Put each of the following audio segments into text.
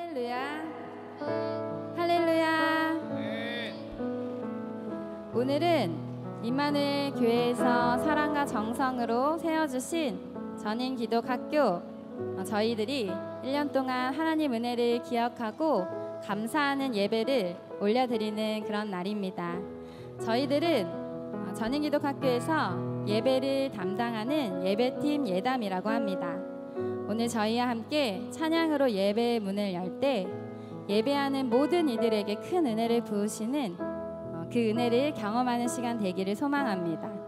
할렐루야. 할렐루야. 오늘은 임마누엘 교회에서 사랑과 정성으로 세워주신 전인기독학교 저희들이 1년 동안 하나님 은혜를 기억하고 감사하는 예배를 올려드리는 그런 날입니다. 저희들은 전인기독학교에서 예배를 담당하는 예배팀 예담이라고 합니다. 오늘 저희와 함께 찬양으로 예배의 문을 열 때 예배하는 모든 이들에게 큰 은혜를 부으시는 그 은혜를 경험하는 시간 되기를 소망합니다.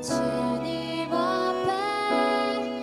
주님 앞에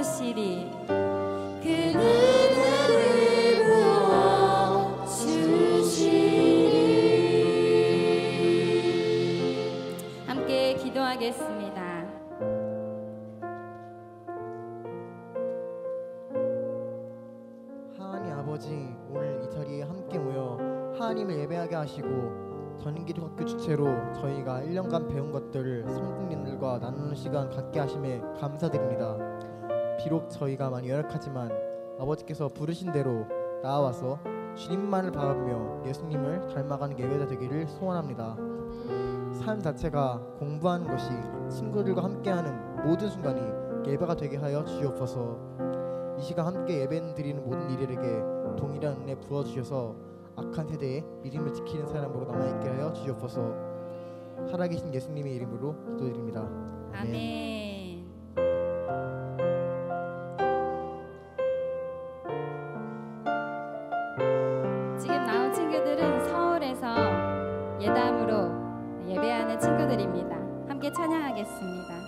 부어주시리. 그 눈을 부어주시리. 함께 기도하겠습니다. 하나님 아버지, 오늘 이 자리에 함께 모여 하나님을 예배하게 하시고 전인기독학교 주체로 저희가 1년간 배운 것들을 성도님들과 나누는 시간 갖게 하심에 감사드립니다. 비록 저희가 많이 열악하지만 아버지께서 부르신 대로 나아와서 주님만을 바라보며 예수님을 닮아가는 예배자 되기를 소원합니다. 삶 자체가 공부하는 것이 친구들과 함께하는 모든 순간이 예배가 되게 하여 주옵소서. 이 시간 함께 예배 드리는 모든 이들에게 동일한 은혜 부어주셔서 악한 세대에 믿음을 지키는 사람으로 남아있게 하여 주옵소서. 살아계신 예수님의 이름으로 기도드립니다. 아멘. 지금 나온 친구들은 서울에서 예담으로 예배하는 친구들입니다. 함께 찬양하겠습니다.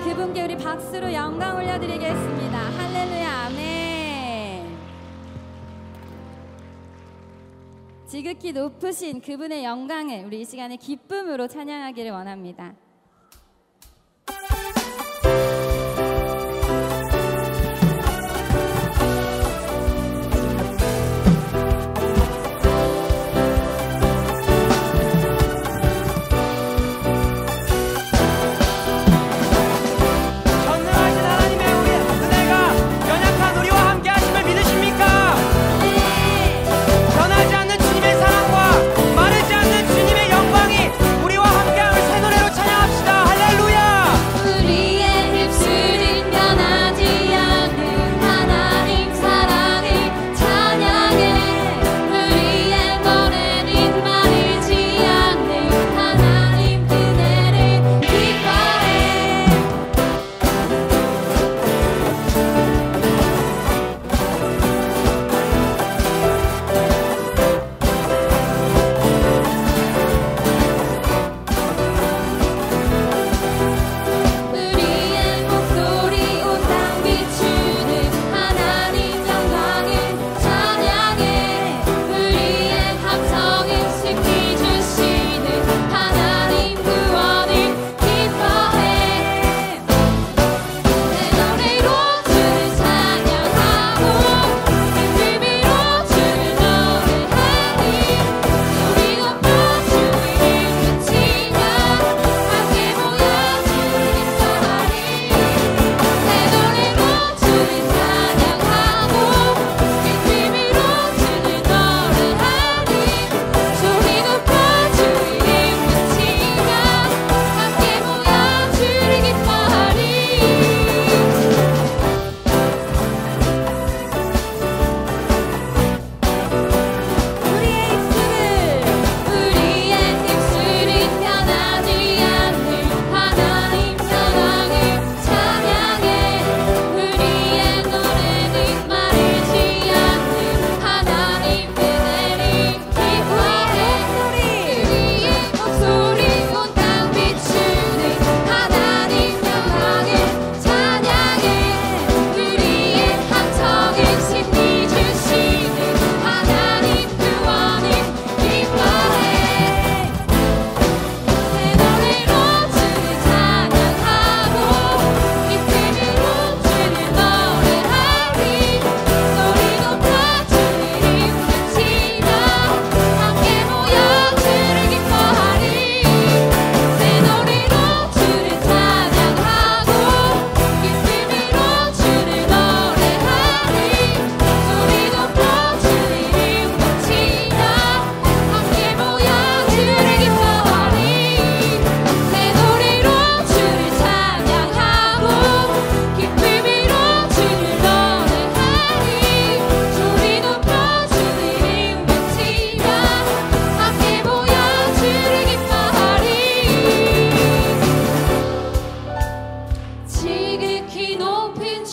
그분께 우리 박수로 영광 올려드리겠습니다. 할렐루야, 아멘. 지극히 높으신 그분의 영광을 우리 이 시간에 기쁨으로 찬양하기를 원합니다. 찬양합니다.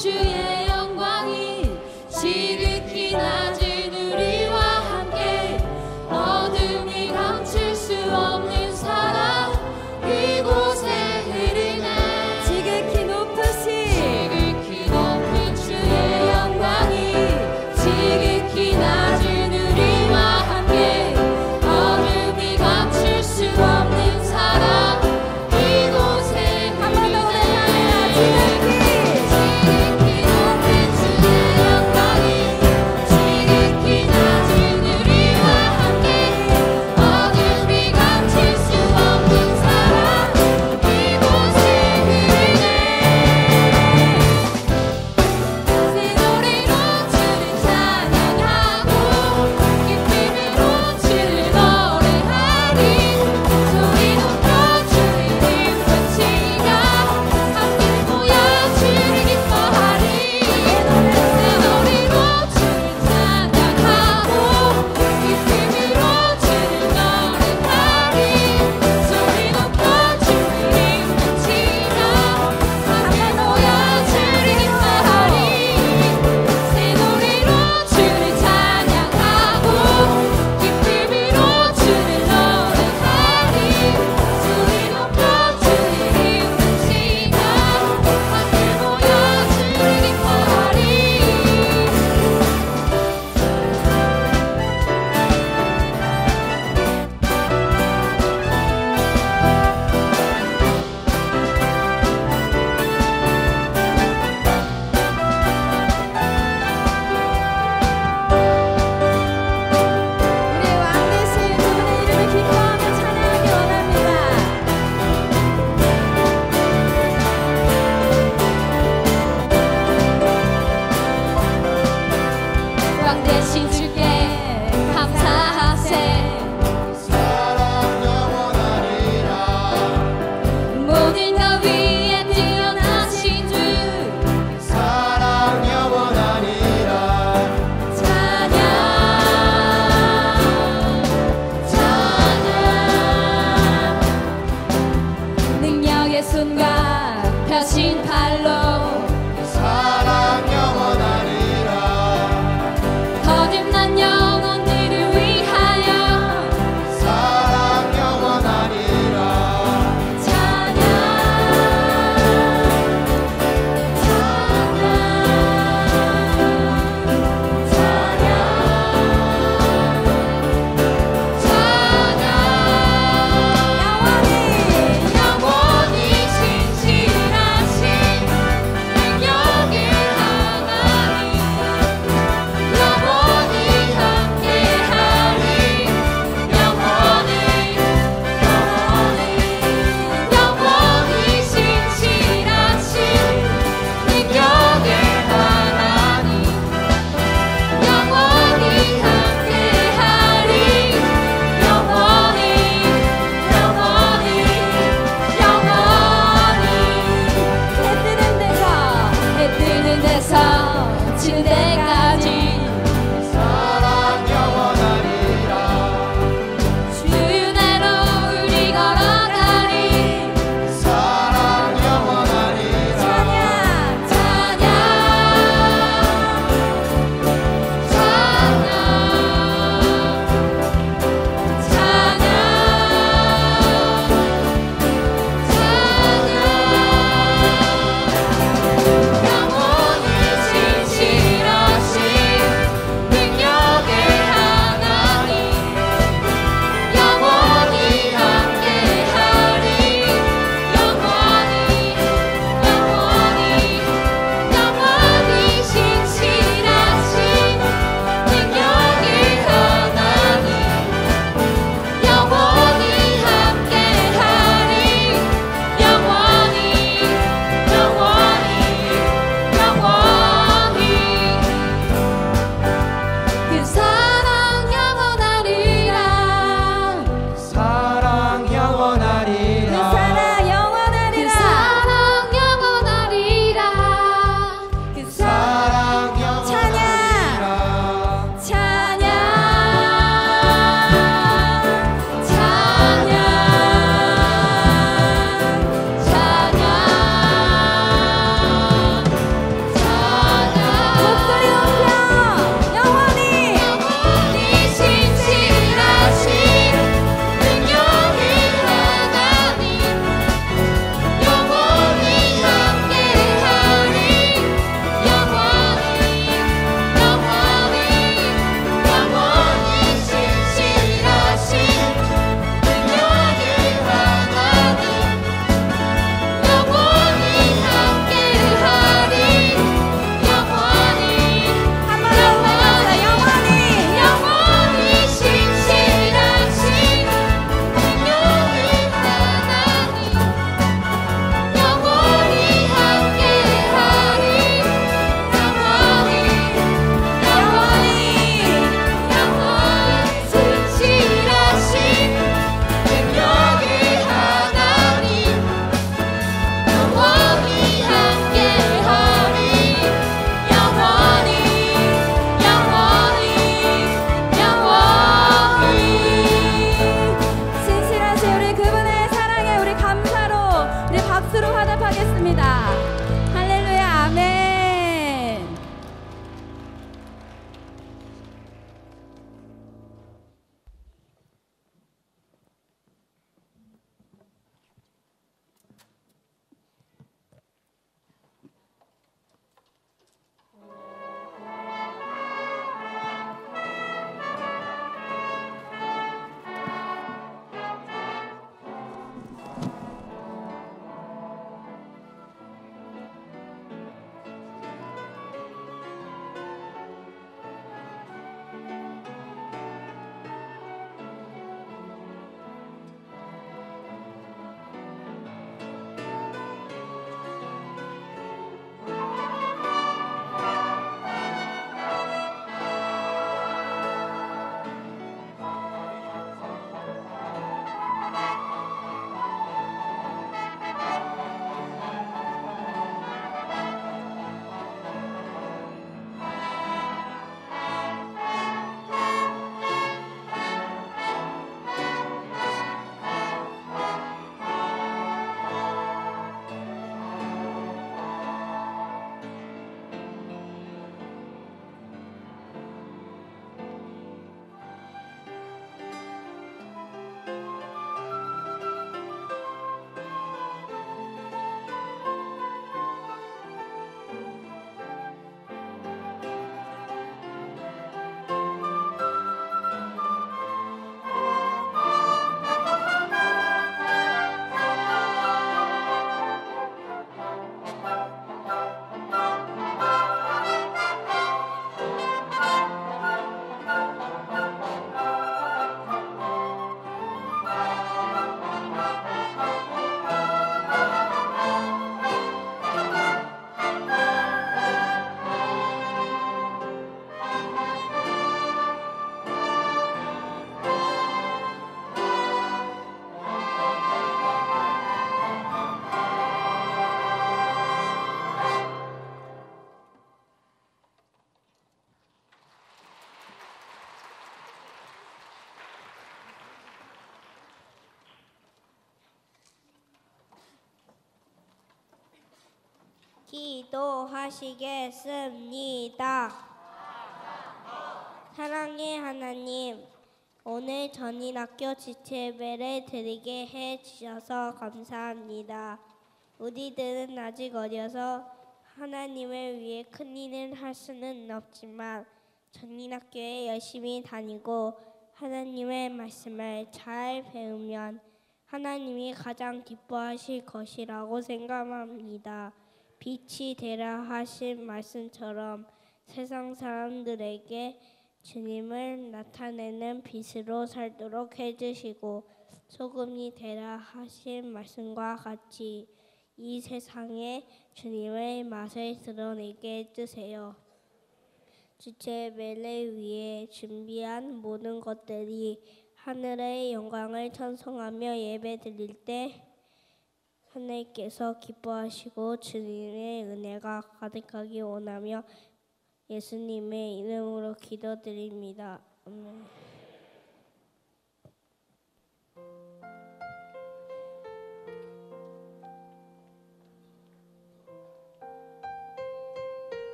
주의 영광이 지극히 낮은 우리와 함께 어둠이 감출 수 없는 사랑 이곳에 흐르네. 지극히 높은 주의 영광이 지극히 낮은 우리와 함께 어둠이 감출 수 없는 사랑 이곳에 흐르네. 지극히 높은 기도하시겠습니다. 사랑의 하나님, 오늘 전인학교 지체예배를 드리게 해주셔서 감사합니다. 우리들은 아직 어려서 하나님을 위해 큰 일을 할 수는 없지만 전인학교에 열심히 다니고 하나님의 말씀을 잘 배우면 하나님이 가장 기뻐하실 것이라고 생각합니다. 빛이 되라 하신 말씀처럼 세상 사람들에게 주님을 나타내는 빛으로 살도록 해주시고 소금이 되라 하신 말씀과 같이 이 세상에 주님의 맛을 드러내게 해주세요. 주체예배를 위해 준비한 모든 것들이 하늘의 영광을 찬송하며 예배 드릴 때 하나님께서 기뻐하시고 주님의 은혜가 가득하기 원하며 예수님의 이름으로 기도드립니다. 아멘.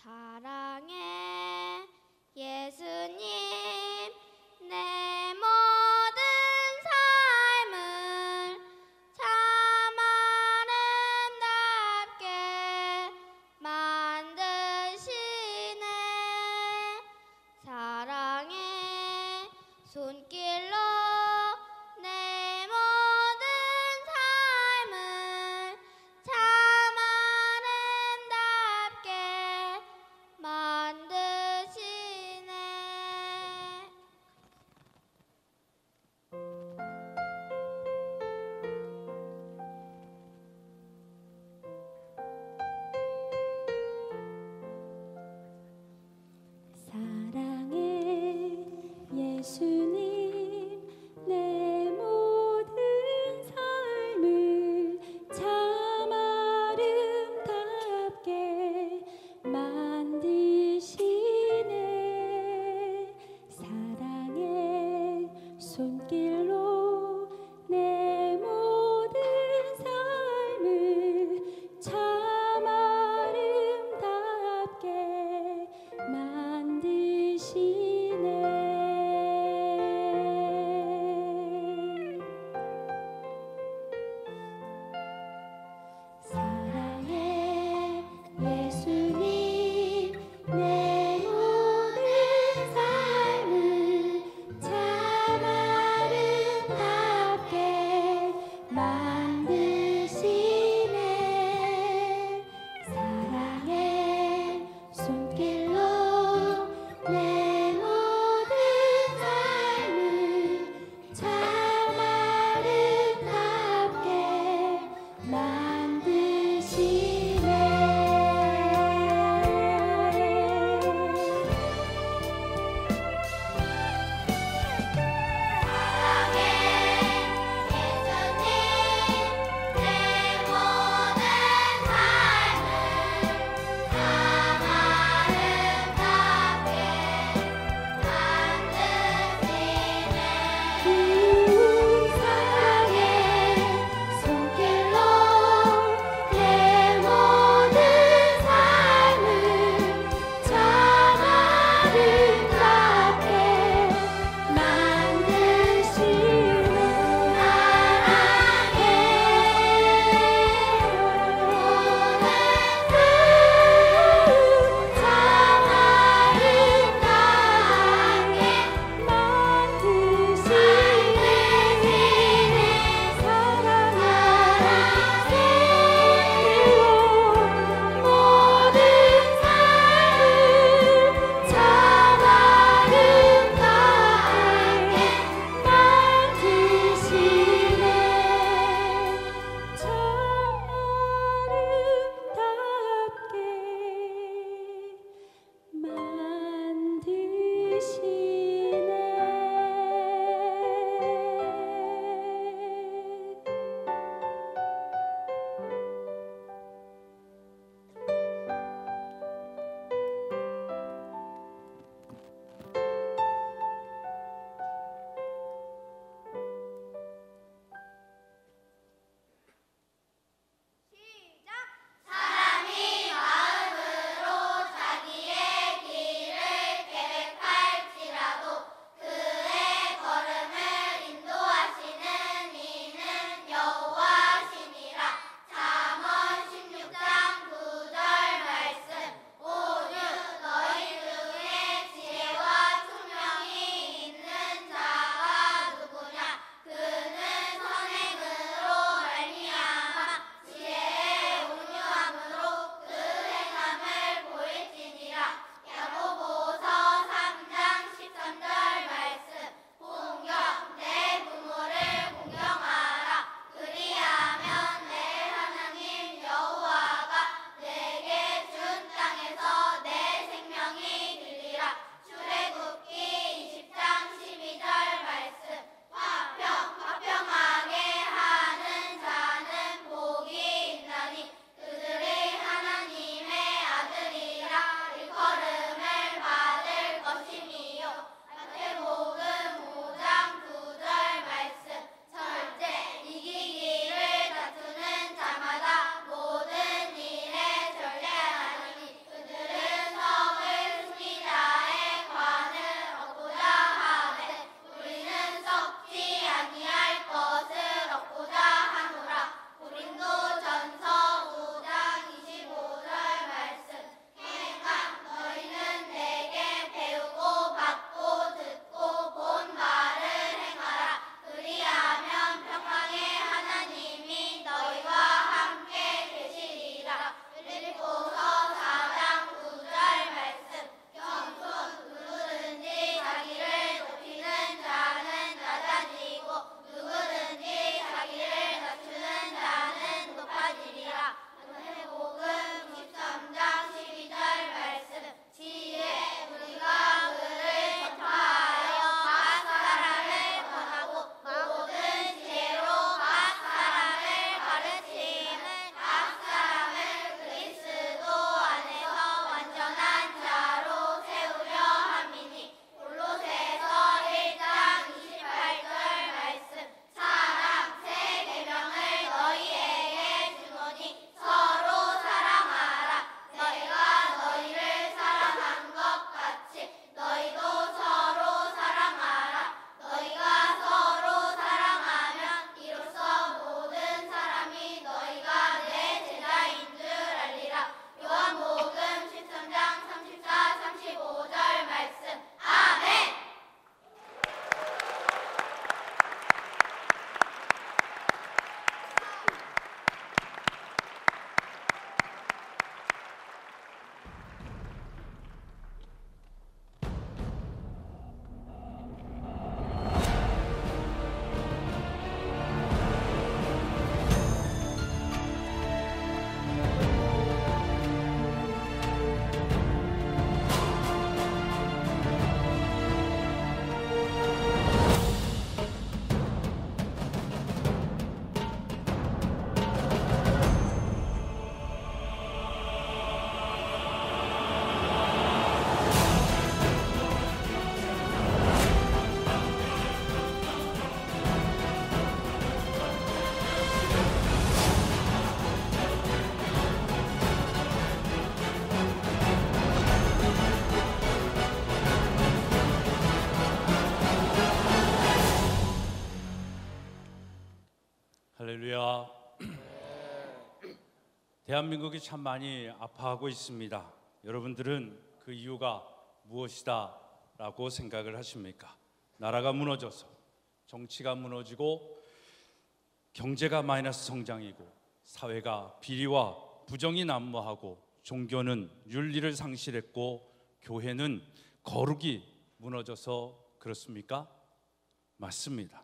사랑해 예수님 내 모든 삶을 참 아름답게 만드시네. 사랑해 손길로 내 모든 삶을 참 아름답게 만드시네. 사랑해 예수님 내 모든 삶을 참 아름답게 만드시네. 사랑해 손길로 내 모든 삶을 참 아름답게 만드시네. 사랑해 예수님 내 모든 삶을 참 아름답게 만드시네. 사랑해 손길로 내 모든 삶을 참 아름답게 만드시네. 대한민국이 참 많이 아파하고 있습니다. 여러분들은 그 이유가 무엇이다 라고 생각을 하십니까? 나라가 무너져서 정치가 무너지고 경제가 마이너스 성장이고 사회가 비리와 부정이 난무하고 종교는 윤리를 상실했고 교회는 거룩이 무너져서 그렇습니까? 맞습니다.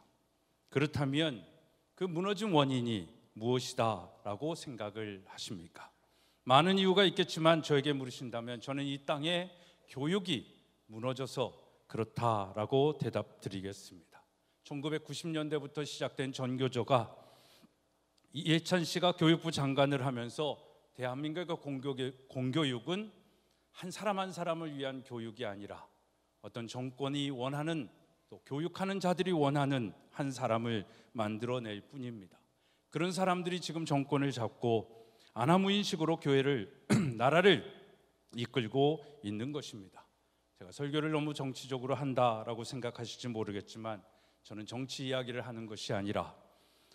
그렇다면 그 무너진 원인이 무엇이다 라고 생각을 하십니까? 많은 이유가 있겠지만 저에게 물으신다면 저는 이 땅에 교육이 무너져서 그렇다라고 대답드리겠습니다. 1990년대부터 시작된 전교조가 이해찬 씨가 교육부 장관을 하면서 대한민국의 공교육은 한 사람 한 사람을 위한 교육이 아니라 어떤 정권이 원하는, 또 교육하는 자들이 원하는 한 사람을 만들어낼 뿐입니다. 그런 사람들이 지금 정권을 잡고 아나무인식으로 교회를 나라를 이끌고 있는 것입니다. 제가 설교를 너무 정치적으로 한다라고 생각하실지 모르겠지만 저는 정치 이야기를 하는 것이 아니라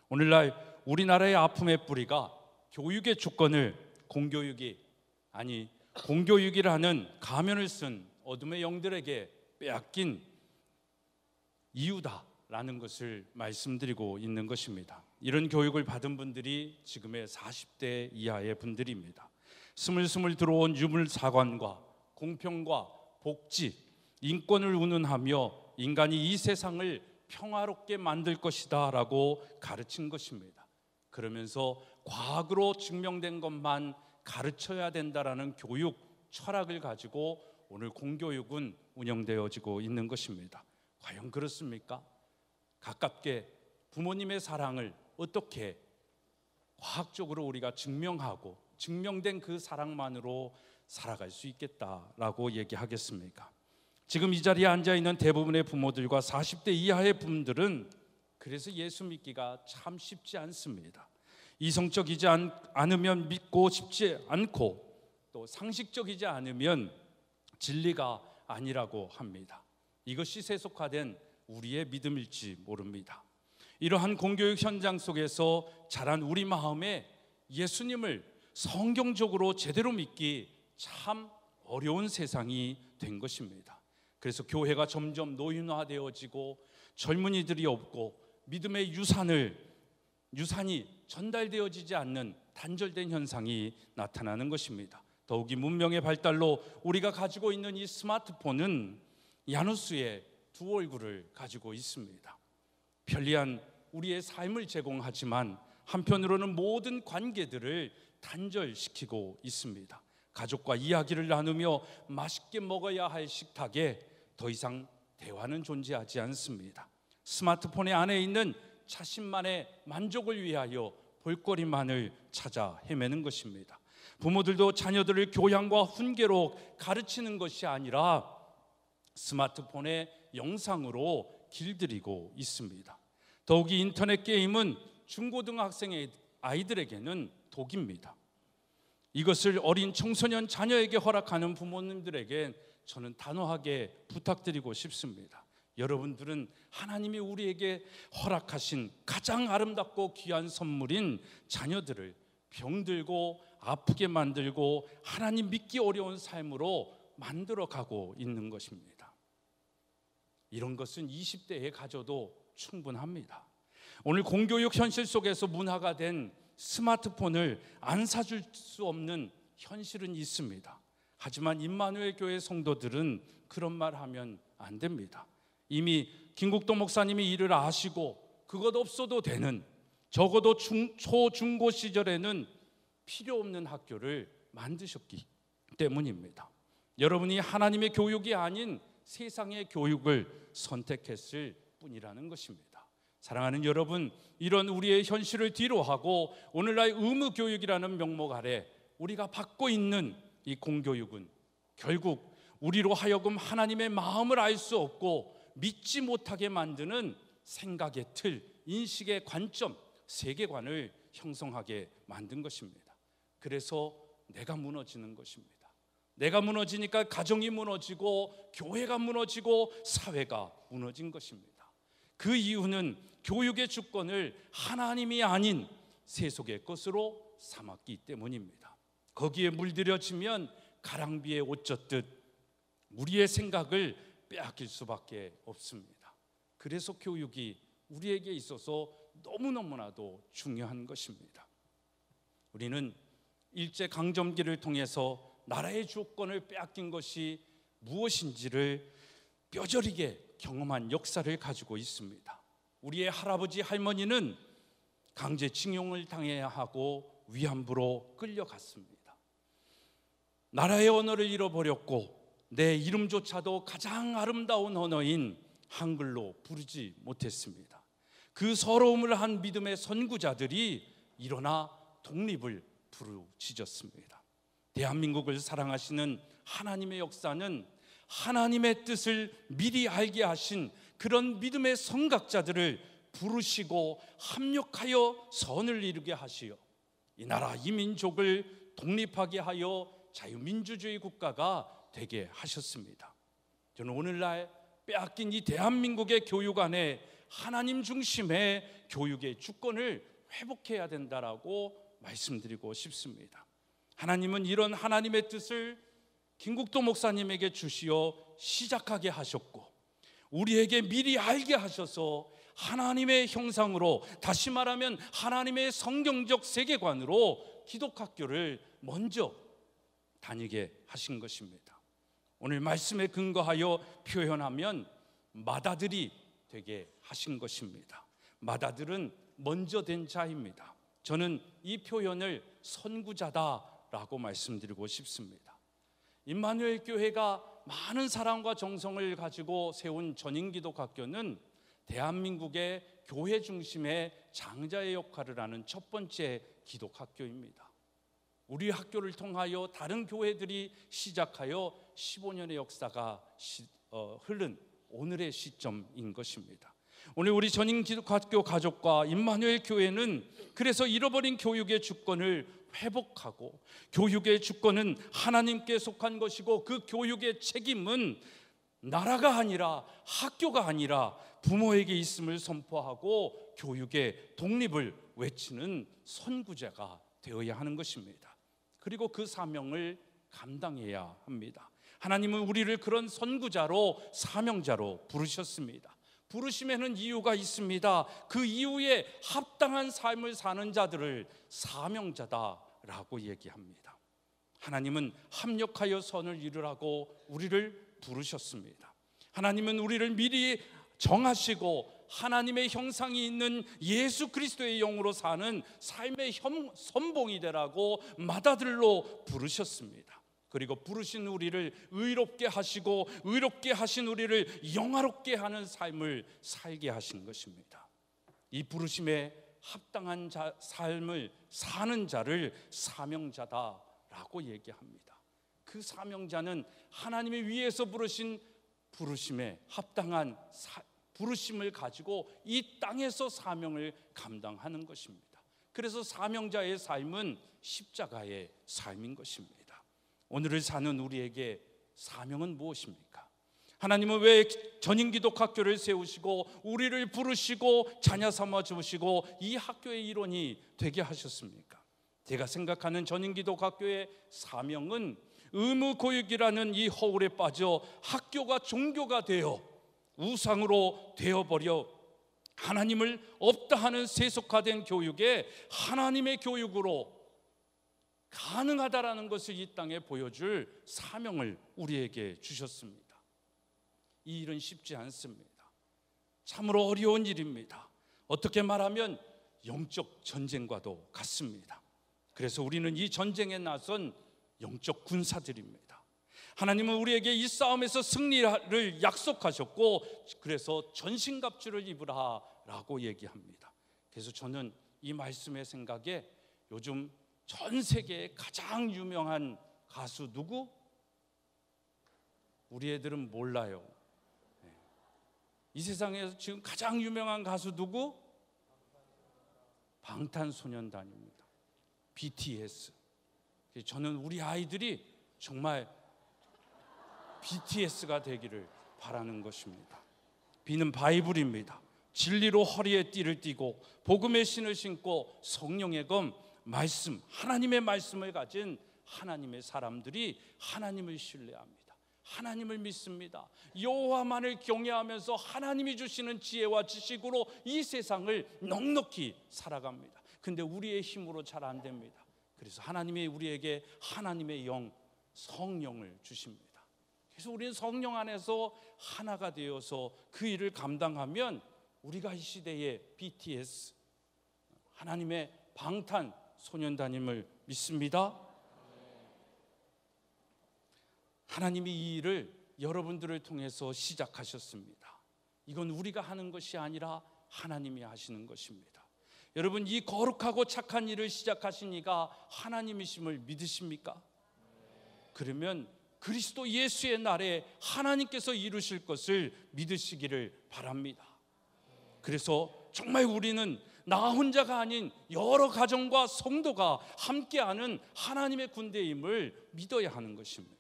오늘날 우리나라의 아픔의 뿌리가 교육의 주권을 공교육이라는 가면을 쓴 어둠의 영들에게 빼앗긴 이유다라는 것을 말씀드리고 있는 것입니다. 이런 교육을 받은 분들이 지금의 40대 이하의 분들입니다. 스물스물 들어온 유물사관과 공평과 복지, 인권을 운운하며 인간이 이 세상을 평화롭게 만들 것이다 라고 가르친 것입니다. 그러면서 과학으로 증명된 것만 가르쳐야 된다라는 교육 철학을 가지고 오늘 공교육은 운영되어지고 있는 것입니다. 과연 그렇습니까? 가깝게 부모님의 사랑을 어떻게 과학적으로 우리가 증명하고 증명된 그 사랑만으로 살아갈 수 있겠다라고 얘기하겠습니까? 지금 이 자리에 앉아있는 대부분의 부모들과 40대 이하의 분들은 그래서 예수 믿기가 참 쉽지 않습니다. 이성적이지 않으면 믿고 싶지 않고 또 상식적이지 않으면 진리가 아니라고 합니다. 이것이 세속화된 우리의 믿음일지 모릅니다. 이러한 공교육 현장 속에서 자란 우리 마음에 예수님을 성경적으로 제대로 믿기 참 어려운 세상이 된 것입니다. 그래서 교회가 점점 노인화되어지고 젊은이들이 없고 믿음의 유산이 전달되어지지 않는 단절된 현상이 나타나는 것입니다. 더욱이 문명의 발달로 우리가 가지고 있는 이 스마트폰은 야누스의 두 얼굴을 가지고 있습니다. 편리한 우리의 삶을 제공하지만 한편으로는 모든 관계들을 단절시키고 있습니다. 가족과 이야기를 나누며 맛있게 먹어야 할 식탁에 더 이상 대화는 존재하지 않습니다. 스마트폰의 안에 있는 자신만의 만족을 위하여 볼거리만을 찾아 헤매는 것입니다. 부모들도 자녀들을 교양과 훈계로 가르치는 것이 아니라 스마트폰의 영상으로 길들이고 있습니다. 더욱이 인터넷 게임은 중고등학생의 아이들에게는 독입니다. 이것을 어린 청소년 자녀에게 허락하는 부모님들에게 저는 단호하게 부탁드리고 싶습니다. 여러분들은 하나님이 우리에게 허락하신 가장 아름답고 귀한 선물인 자녀들을 병들고 아프게 만들고 하나님 믿기 어려운 삶으로 만들어가고 있는 것입니다. 이런 것은 20대에 가져도 충분합니다. 오늘 공교육 현실 속에서 문화가 된 스마트폰을 안 사줄 수 없는 현실은 있습니다. 하지만 임마누엘 교회 성도들은 그런 말 하면 안 됩니다. 이미 김국도 목사님이 이를 아시고 그것 없어도 되는, 적어도 초, 중고 시절에는 필요 없는 학교를 만드셨기 때문입니다. 여러분이 하나님의 교육이 아닌 세상의 교육을 선택했을 뿐이라는 것입니다. 사랑하는 여러분, 이런 우리의 현실을 뒤로하고 오늘날 의무교육이라는 명목 아래 우리가 받고 있는 이 공교육은 결국 우리로 하여금 하나님의 마음을 알 수 없고 믿지 못하게 만드는 생각의 틀, 인식의 관점, 세계관을 형성하게 만든 것입니다. 그래서 내가 무너지는 것입니다. 내가 무너지니까 가정이 무너지고 교회가 무너지고 사회가 무너진 것입니다. 그 이유는 교육의 주권을 하나님이 아닌 세속의 것으로 삼았기 때문입니다. 거기에 물들여지면 가랑비에 옷 젖듯 우리의 생각을 빼앗길 수밖에 없습니다. 그래서 교육이 우리에게 있어서 너무너무나도 중요한 것입니다. 우리는 일제강점기를 통해서 나라의 주권을 빼앗긴 것이 무엇인지를 뼈저리게 경험한 역사를 가지고 있습니다. 우리의 할아버지 할머니는 강제징용을 당해야 하고 위안부로 끌려갔습니다. 나라의 언어를 잃어버렸고 내 이름조차도 가장 아름다운 언어인 한글로 부르지 못했습니다. 그 서러움을 한 믿음의 선구자들이 일어나 독립을 부르짖었습니다. 대한민국을 사랑하시는 하나님의 역사는 하나님의 뜻을 미리 알게 하신 그런 믿음의 선각자들을 부르시고 합력하여 선을 이루게 하시어 이 나라 이 민족을 독립하게 하여 자유민주주의 국가가 되게 하셨습니다. 저는 오늘날 빼앗긴 이 대한민국의 교육 안에 하나님 중심의 교육의 주권을 회복해야 된다라고 말씀드리고 싶습니다. 하나님은 이런 하나님의 뜻을 김국도 목사님에게 주시어 시작하게 하셨고 우리에게 미리 알게 하셔서 하나님의 형상으로, 다시 말하면 하나님의 성경적 세계관으로 기독학교를 먼저 다니게 하신 것입니다. 오늘 말씀에 근거하여 표현하면 맏아들이 되게 하신 것입니다. 맏아들은 먼저 된 자입니다. 저는 이 표현을 선구자다라고 말씀드리고 싶습니다. 임마누엘 교회가 많은 사랑과 정성을 가지고 세운 전인기독학교는 대한민국의 교회 중심의 장자의 역할을 하는 첫 번째 기독학교입니다. 우리 학교를 통하여 다른 교회들이 시작하여 15년의 역사가 흐른 오늘의 시점인 것입니다. 오늘 우리 전인기독학교 가족과 임마누엘 교회는 그래서 잃어버린 교육의 주권을 회복하고, 교육의 주권은 하나님께 속한 것이고 그 교육의 책임은 나라가 아니라 학교가 아니라 부모에게 있음을 선포하고 교육의 독립을 외치는 선구자가 되어야 하는 것입니다. 그리고 그 사명을 감당해야 합니다. 하나님은 우리를 그런 선구자로, 사명자로 부르셨습니다. 부르심에는 이유가 있습니다. 그 이유에 합당한 삶을 사는 자들을 사명자다라고 얘기합니다. 하나님은 합력하여 선을 이루라고 우리를 부르셨습니다. 하나님은 우리를 미리 정하시고 하나님의 형상이 있는 예수 그리스도의 영으로 사는 삶의 선봉이 되라고 맏아들로 부르셨습니다. 그리고 부르신 우리를 의롭게 하시고 의롭게 하신 우리를 영화롭게 하는 삶을 살게 하신 것입니다. 이 부르심에 합당한 삶을 사는 자를 사명자다라고 얘기합니다. 그 사명자는 하나님의 위에서 부르신 부르심에 합당한 부르심을 가지고 이 땅에서 사명을 감당하는 것입니다. 그래서 사명자의 삶은 십자가의 삶인 것입니다. 오늘을 사는 우리에게 사명은 무엇입니까? 하나님은 왜 전인기독학교를 세우시고 우리를 부르시고 자녀 삼아 주시고 이 학교의 일원이 되게 하셨습니까? 제가 생각하는 전인기독학교의 사명은 의무교육이라는 이 허울에 빠져 학교가 종교가 되어 우상으로 되어버려 하나님을 없다 하는 세속화된 교육에 하나님의 교육으로 가능하다라는 것을 이 땅에 보여줄 사명을 우리에게 주셨습니다. 이 일은 쉽지 않습니다. 참으로 어려운 일입니다. 어떻게 말하면 영적 전쟁과도 같습니다. 그래서 우리는 이 전쟁에 나선 영적 군사들입니다. 하나님은 우리에게 이 싸움에서 승리를 약속하셨고 그래서 전신갑주를 입으라라고 얘기합니다. 그래서 저는 이 말씀의 생각에 요즘 전 세계의 가장 유명한 가수 누구? 우리 애들은 몰라요. 이 세상에서 지금 가장 유명한 가수 누구? 방탄소년단입니다. BTS. 저는 우리 아이들이 정말 BTS가 되기를 바라는 것입니다. B는 바이블입니다. 진리로 허리에 띠를 띠고 복음의 신을 신고 성령의 검 말씀, 하나님의 말씀을 가진 하나님의 사람들이 하나님을 신뢰합니다. 하나님을 믿습니다. 여호와만을 경외하면서 하나님이 주시는 지혜와 지식으로 이 세상을 넉넉히 살아갑니다. 근데 우리의 힘으로 잘 안 됩니다. 그래서 하나님이 우리에게 하나님의 영, 성령을 주십니다. 그래서 우리는 성령 안에서 하나가 되어서 그 일을 감당하면 우리가 이 시대의 BTS, 하나님의 방탄소년단임을 믿습니다. 하나님이 이 일을 여러분들을 통해서 시작하셨습니다. 이건 우리가 하는 것이 아니라 하나님이 하시는 것입니다. 여러분, 이 거룩하고 착한 일을 시작하신 이가 하나님이심을 믿으십니까? 그러면 그리스도 예수의 날에 하나님께서 이루실 것을 믿으시기를 바랍니다. 그래서 정말 우리는 나 혼자가 아닌 여러 가정과 성도가 함께하는 하나님의 군대임을 믿어야 하는 것입니다.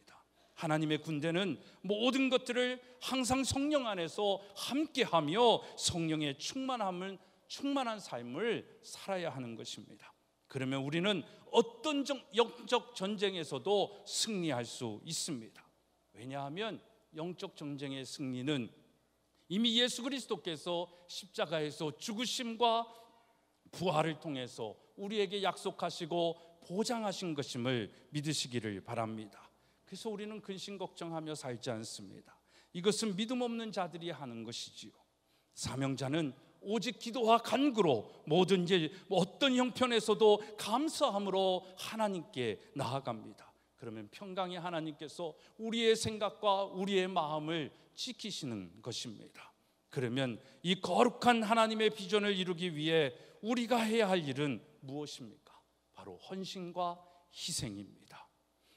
하나님의 군대는 모든 것들을 항상 성령 안에서 함께하며 성령의 충만한 삶을 살아야 하는 것입니다. 그러면 우리는 어떤 영적 전쟁에서도 승리할 수 있습니다. 왜냐하면 영적 전쟁의 승리는 이미 예수 그리스도께서 십자가에서 죽으심과 부활을 통해서 우리에게 약속하시고 보장하신 것임을 믿으시기를 바랍니다. 그래서 우리는 근심 걱정하며 살지 않습니다. 이것은 믿음 없는 자들이 하는 것이지요. 사명자는 오직 기도와 간구로 뭐든지 어떤 형편에서도 감사함으로 하나님께 나아갑니다. 그러면 평강의 하나님께서 우리의 생각과 우리의 마음을 지키시는 것입니다. 그러면 이 거룩한 하나님의 비전을 이루기 위해 우리가 해야 할 일은 무엇입니까? 바로 헌신과 희생입니다.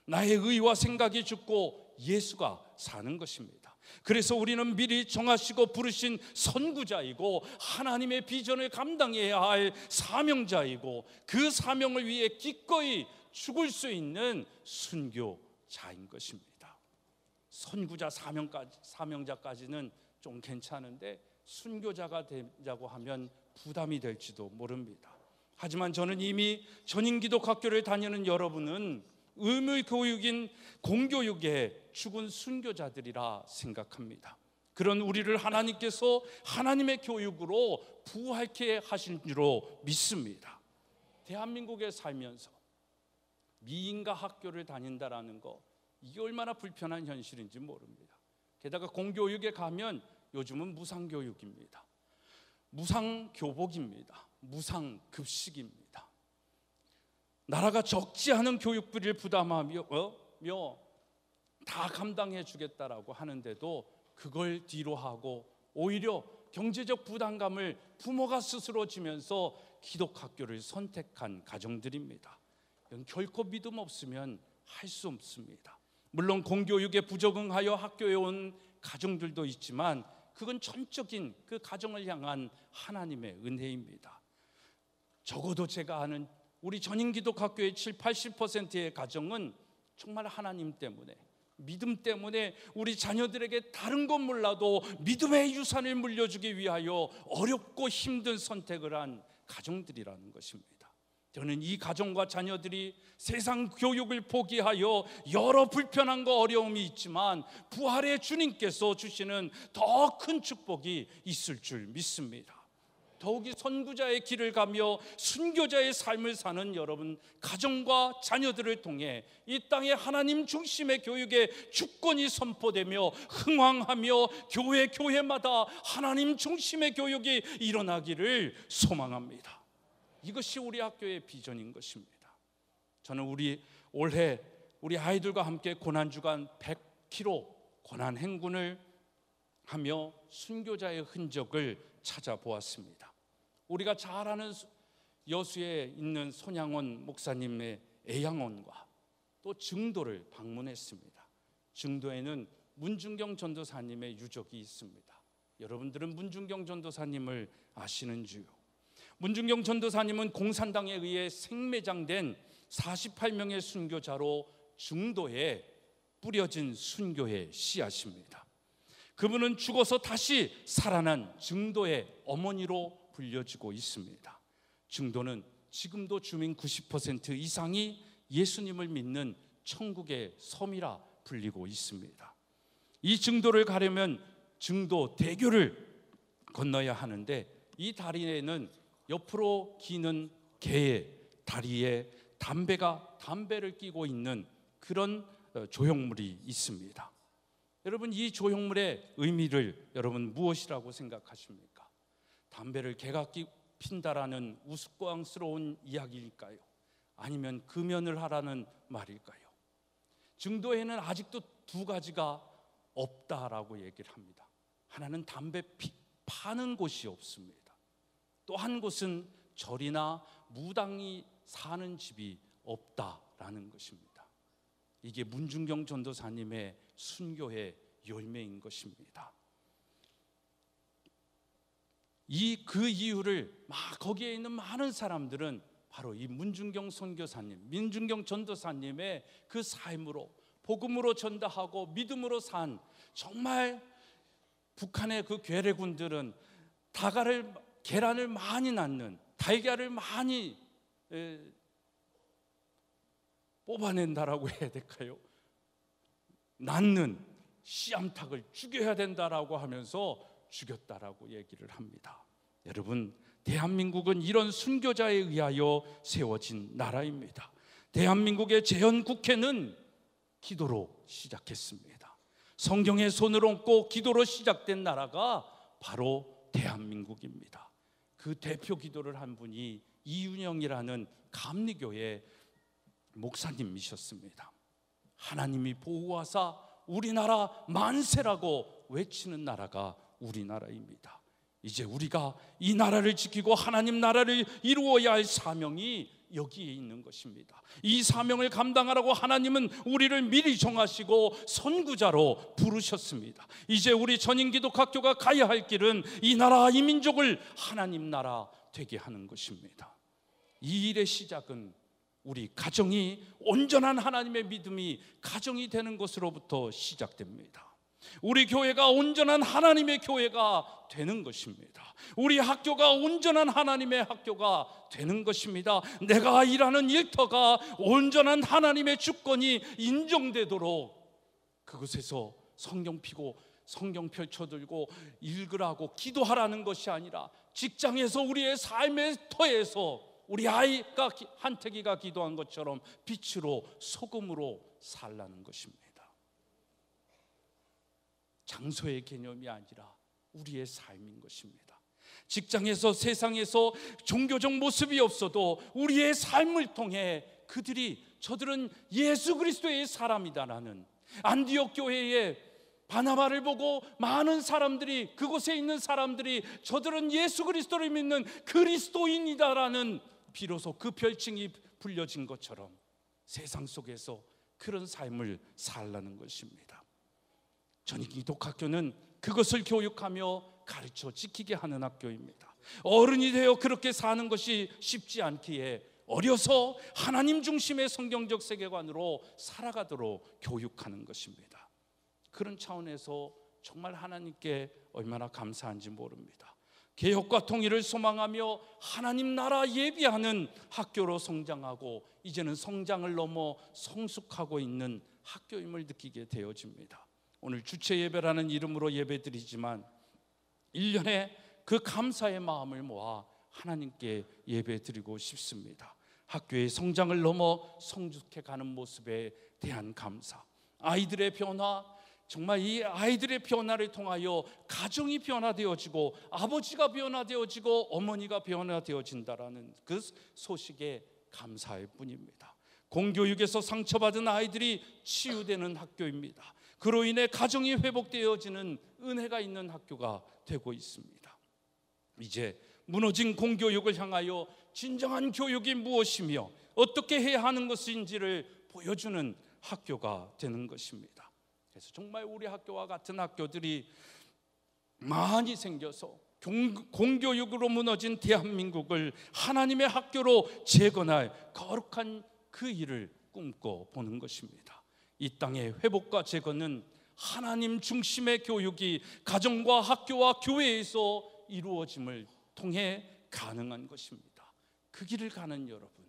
나의 의와 생각이 죽고 예수가 사는 것입니다. 그래서 우리는 미리 정하시고 부르신 선구자이고 하나님의 비전을 감당해야 할 사명자이고 그 사명을 위해 기꺼이 죽을 수 있는 순교자인 것입니다. 선구자 사명자까지는 좀 괜찮은데 순교자가 되자고 하면 부담이 될지도 모릅니다. 하지만 저는 이미 전인기독학교를 다니는 여러분은 의무 교육인 공교육의 죽은 순교자들이라 생각합니다. 그런 우리를 하나님께서 하나님의 교육으로 부활케 하신 줄로 믿습니다. 대한민국에 살면서 미인가 학교를 다닌다라는 거, 이게 얼마나 불편한 현실인지 모릅니다. 게다가 공교육에 가면 요즘은 무상교육입니다. 무상교복입니다. 무상급식입니다. 나라가 적지 않은 교육비를 부담하며 다 감당해 주겠다라고 하는데도 그걸 뒤로 하고 오히려 경제적 부담감을 부모가 스스로 지면서 기독학교를 선택한 가정들입니다. 이건 결코 믿음 없으면 할 수 없습니다. 물론 공교육에 부적응하여 학교에 온 가정들도 있지만 그건 전적인 그 가정을 향한 하나님의 은혜입니다. 적어도 제가 아는 우리 전인기독학교의 70-80%의 가정은 정말 하나님 때문에, 믿음 때문에 우리 자녀들에게 다른 건 몰라도 믿음의 유산을 물려주기 위하여 어렵고 힘든 선택을 한 가정들이라는 것입니다. 저는 이 가정과 자녀들이 세상 교육을 포기하여 여러 불편함과 어려움이 있지만 부활의 주님께서 주시는 더 큰 축복이 있을 줄 믿습니다. 더욱이 선구자의 길을 가며 순교자의 삶을 사는 여러분 가정과 자녀들을 통해 이 땅에 하나님 중심의 교육의 주권이 선포되며 흥왕하며 교회마다 하나님 중심의 교육이 일어나기를 소망합니다. 이것이 우리 학교의 비전인 것입니다. 저는 올해 우리 아이들과 함께 고난주간 100km 고난 행군을 하며 순교자의 흔적을 찾아보았습니다. 우리가 잘 아는 여수에 있는 손양원 목사님의 애양원과 또 증도를 방문했습니다. 증도에는 문중경 전도사님의 유적이 있습니다. 여러분들은 문중경 전도사님을 아시는지요? 문중경 전도사님은 공산당에 의해 생매장된 48명의 순교자로 증도에 뿌려진 순교의 씨앗입니다. 그분은 죽어서 다시 살아난 증도의 어머니로 불려지고 있습니다. 증도는 지금도 주민 90% 이상이 예수님을 믿는 천국의 섬이라 불리고 있습니다. 이 증도를 가려면 증도 대교를 건너야 하는데, 이 다리에는 옆으로 기는 개의 다리에 담배를 끼고 있는 그런 조형물이 있습니다. 여러분, 이 조형물의 의미를 여러분 무엇이라고 생각하십니까? 담배를 개가 핀다라는 우스꽝스러운 이야기일까요? 아니면 금연을 하라는 말일까요? 증도에는 아직도 두 가지가 없다라고 얘기를 합니다. 하나는 담배 파는 곳이 없습니다. 또 한 곳은 절이나 무당이 사는 집이 없다라는 것입니다. 이게 문중경 전도사님의 순교의 열매인 것입니다. 그 이유를 거기에 있는 많은 사람들은 바로 이 문중경 선교사님, 문중경 전도사님의 그 삶으로, 복음으로 전도하고 믿음으로 산, 정말 북한의 그 괴뢰군들은 계란을 많이 낳는, 달걀을 많이 뽑아낸다라고 해야 될까요? 낳는 씨암탉을 죽여야 된다라고 하면서 죽였다라고 얘기를 합니다. 여러분, 대한민국은 이런 순교자에 의하여 세워진 나라입니다. 대한민국의 재헌국회는 기도로 시작했습니다. 성경의 손을 얹고 기도로 시작된 나라가 바로 대한민국입니다. 그 대표 기도를 한 분이 이윤영이라는 감리교회 목사님이셨습니다. 하나님이 보호하사 우리나라 만세라고 외치는 나라가 우리나라입니다. 이제 우리가 이 나라를 지키고 하나님 나라를 이루어야 할 사명이 여기에 있는 것입니다. 이 사명을 감당하라고 하나님은 우리를 미리 정하시고 선구자로 부르셨습니다. 이제 우리 전인기독학교가 가야 할 길은 이 나라 이 민족을 하나님 나라 되게 하는 것입니다. 이 일의 시작은 우리 가정이 온전한 하나님의 믿음이 가정이 되는 것으로부터 시작됩니다. 우리 교회가 온전한 하나님의 교회가 되는 것입니다. 우리 학교가 온전한 하나님의 학교가 되는 것입니다. 내가 일하는 일터가 온전한 하나님의 주권이 인정되도록 그곳에서 성경 피고 성경 펼쳐들고 읽으라고 기도하라는 것이 아니라 직장에서 우리의 삶의 터에서 우리 아이가 한태기가 기도한 것처럼 빛으로 소금으로 살라는 것입니다. 장소의 개념이 아니라 우리의 삶인 것입니다. 직장에서 세상에서 종교적 모습이 없어도 우리의 삶을 통해 저들은 예수 그리스도의 사람이다라는, 안디옥 교회의 바나바를 보고 많은 사람들이, 그곳에 있는 사람들이 저들은 예수 그리스도를 믿는 그리스도인이다라는 비로소 그 별칭이 불려진 것처럼 세상 속에서 그런 삶을 살라는 것입니다. 전인기독학교는 그것을 교육하며 가르쳐 지키게 하는 학교입니다. 어른이 되어 그렇게 사는 것이 쉽지 않기에 어려서 하나님 중심의 성경적 세계관으로 살아가도록 교육하는 것입니다. 그런 차원에서 정말 하나님께 얼마나 감사한지 모릅니다. 개혁과 통일을 소망하며 하나님 나라 예비하는 학교로 성장하고 이제는 성장을 넘어 성숙하고 있는 학교임을 느끼게 되어집니다. 오늘 주체 예배라는 이름으로 예배드리지만 1년에 그 감사의 마음을 모아 하나님께 예배드리고 싶습니다. 학교의 성장을 넘어 성숙해가는 모습에 대한 감사, 아이들의 변화, 정말 이 아이들의 변화를 통하여 가정이 변화되어지고 아버지가 변화되어지고 어머니가 변화되어진다라는 그 소식에 감사할 뿐입니다. 공교육에서 상처받은 아이들이 치유되는 학교입니다. 그로 인해 가정이 회복되어지는 은혜가 있는 학교가 되고 있습니다. 이제 무너진 공교육을 향하여 진정한 교육이 무엇이며 어떻게 해야 하는 것인지를 보여주는 학교가 되는 것입니다. 그래서 정말 우리 학교와 같은 학교들이 많이 생겨서 공교육으로 무너진 대한민국을 하나님의 학교로 재건할 거룩한 그 일을 꿈꿔보는 것입니다. 이 땅의 회복과 재건은 하나님 중심의 교육이 가정과 학교와 교회에서 이루어짐을 통해 가능한 것입니다. 그 길을 가는 여러분,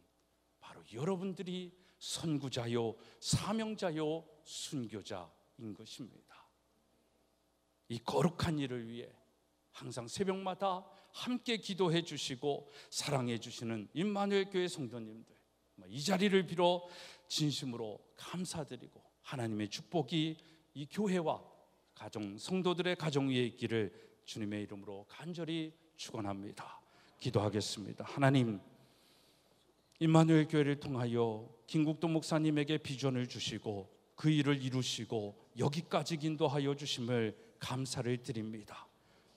바로 여러분들이 선구자요, 사명자요, 순교자인 것입니다. 이 거룩한 일을 위해 항상 새벽마다 함께 기도해 주시고 사랑해 주시는 임마누엘 교회 성도님들, 이 자리를 빌어 진심으로 감사드리고 하나님의 축복이 이 교회와 가정, 성도들의 가정 위에 있기를 주님의 이름으로 간절히 축원합니다. 기도하겠습니다. 하나님, 임마누엘 교회를 통하여 김국도 목사님에게 비전을 주시고 그 일을 이루시고 여기까지 인도하여 주심을 감사를 드립니다.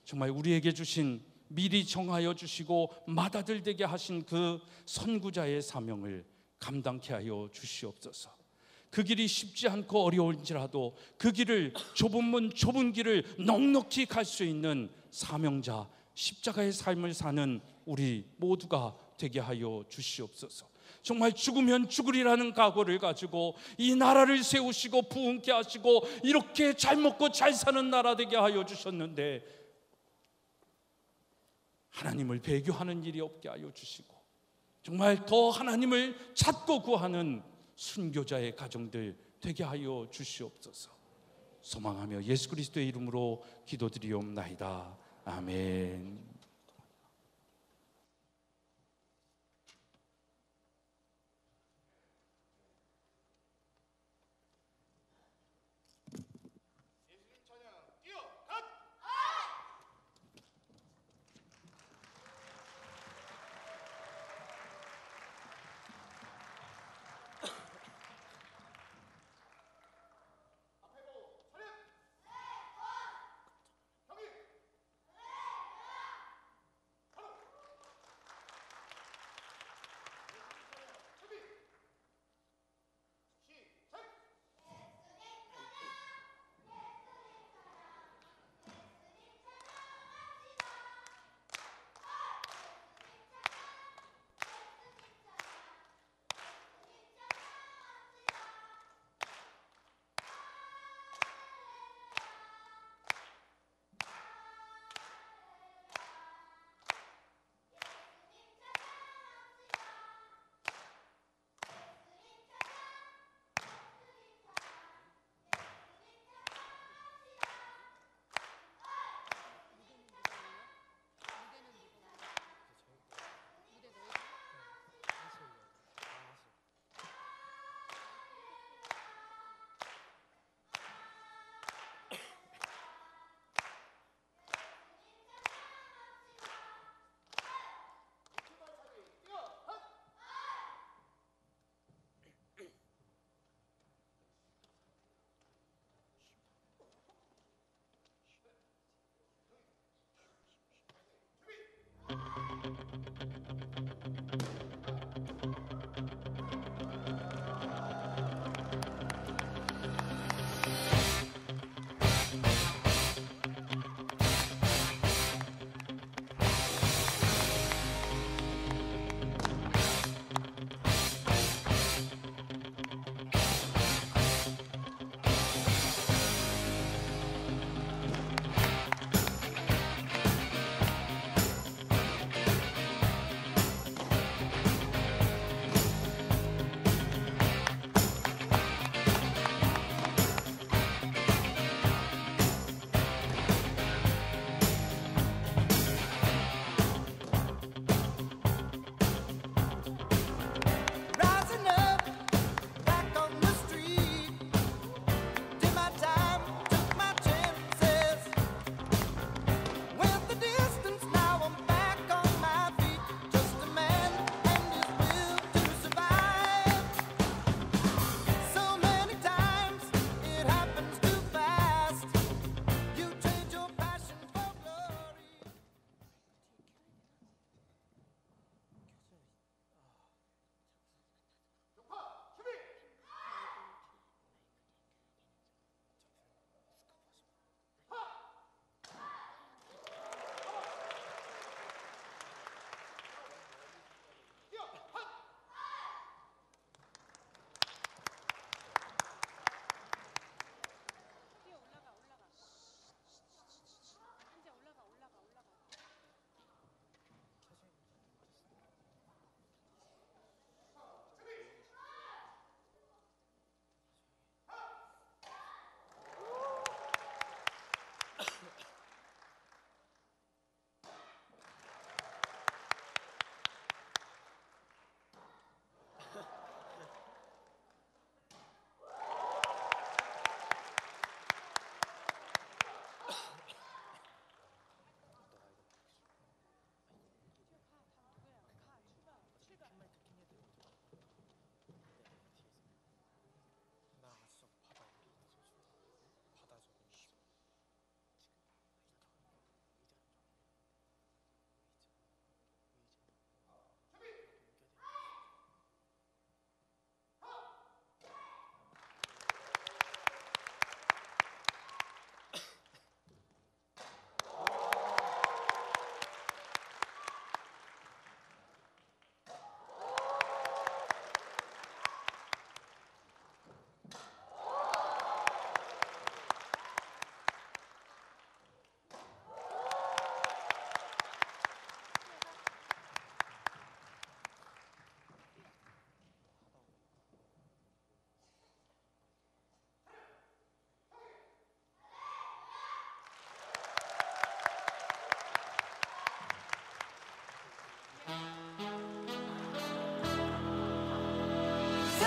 정말 우리에게 주신, 미리 정하여 주시고 맏아들 되게 하신 그 선구자의 사명을 감당케 하여 주시옵소서. 그 길이 쉽지 않고 어려울지라도 그 길을, 좁은 문 좁은 길을 넉넉히 갈 수 있는 사명자, 십자가의 삶을 사는 우리 모두가 되게 하여 주시옵소서. 정말 죽으면 죽으리라는 각오를 가지고 이 나라를 세우시고 부흥케 하시고 이렇게 잘 먹고 잘 사는 나라 되게 하여 주셨는데 하나님을 배교하는 일이 없게 하여 주시고 정말 더 하나님을 찾고 구하는 순교자의 가정들 되게 하여 주시옵소서. 소망하며 예수 그리스도의 이름으로 기도드리옵나이다. 아멘.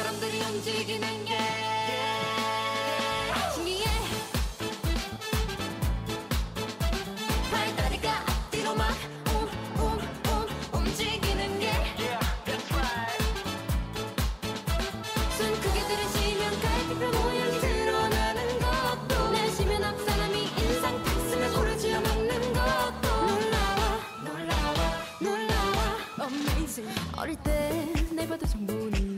사람들이 움직이는 게 신기해. 발다리가 앞뒤로 막 움직이는 게 손 크게 들으시면 갈비뼈 모양이 드러나는 것도 내쉬면 앞 사람이 인상 탁 쓰면 코를 쥐어 막는 것도 놀라워 Amazing. 어릴 때 날 봐도 정보니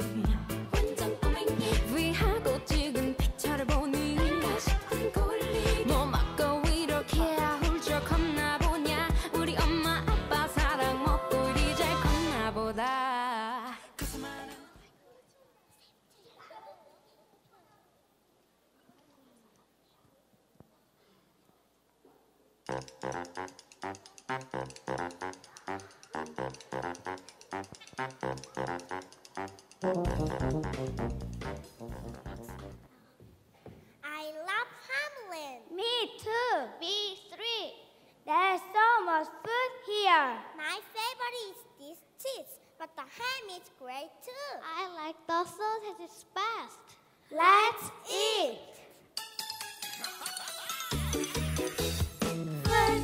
완전 꼬맹이 위하고 찍은 피처를 보니 내가 싶은 꼴리 뭐 맞고 이렇게 훌쩍 컸나 보냐. 우리 엄마 아빠 사랑 먹고 이리 잘 컸나 보다. 그 수많은 I love Hamlin. Me too. B3. There's so much food here. My favorite is this cheese, but the ham is great too. I like the sausage is best. Let's eat. Food,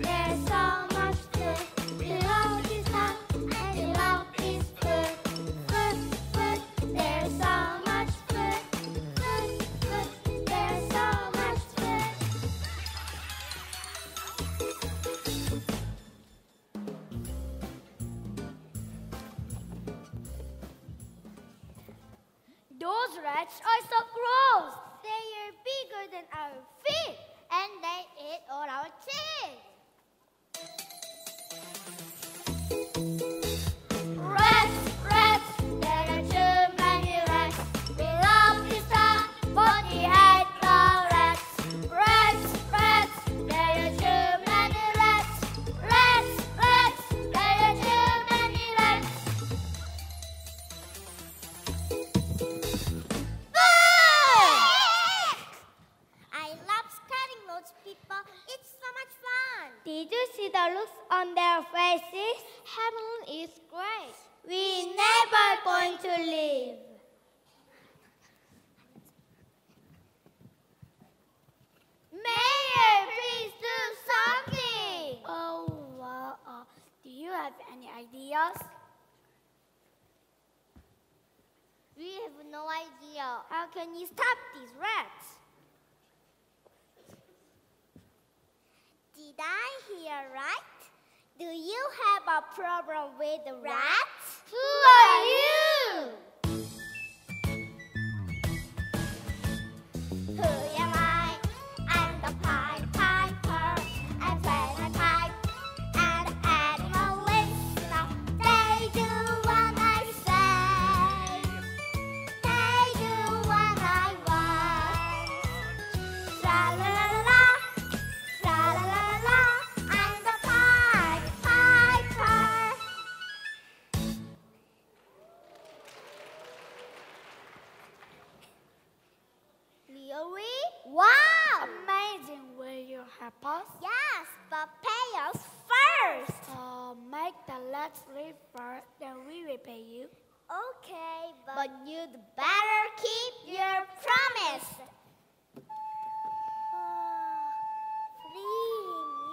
there's so much food. We love this hot and we love this food. Food, there's so much food. Food, there's so much food. Those rats are so gross. They are bigger than our feet, and they eat all our cheese. Rats, there are too many rats. We love pizza, but we hate the rats. Rats, there are too many rats. Rats, there are too many rats. I love scaring those people. It's so much fun. Did you see the looks on their faces? Heaven is great. We never going to leave. Mayor, please do something. Do you have any ideas? We have no idea. How can you stop these rats? Did I hear right? Do you have a problem with the rats? Who are you? Who am I? I'm the Pied Piper. I play my pipe, and the animals listen up. They do what I say. They do what I want. La la la la, la la la la. I'm the Pied Piper. Really? Wow! Amazing. Will you help us? Yes, but pay us first. Make the let's leave first, then we will pay you. Okay, but you'd better keep your promise. Free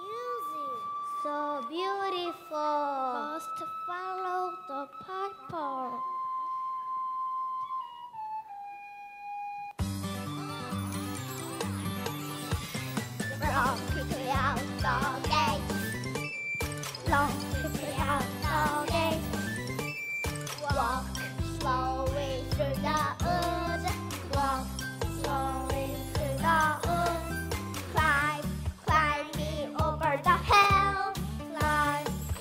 music. So beautiful. First follow the piper. Long quickly out the gate. Long quickly out the gate. Walk slowly through the woods. Walk slowly through the woods. Climb me over the hill.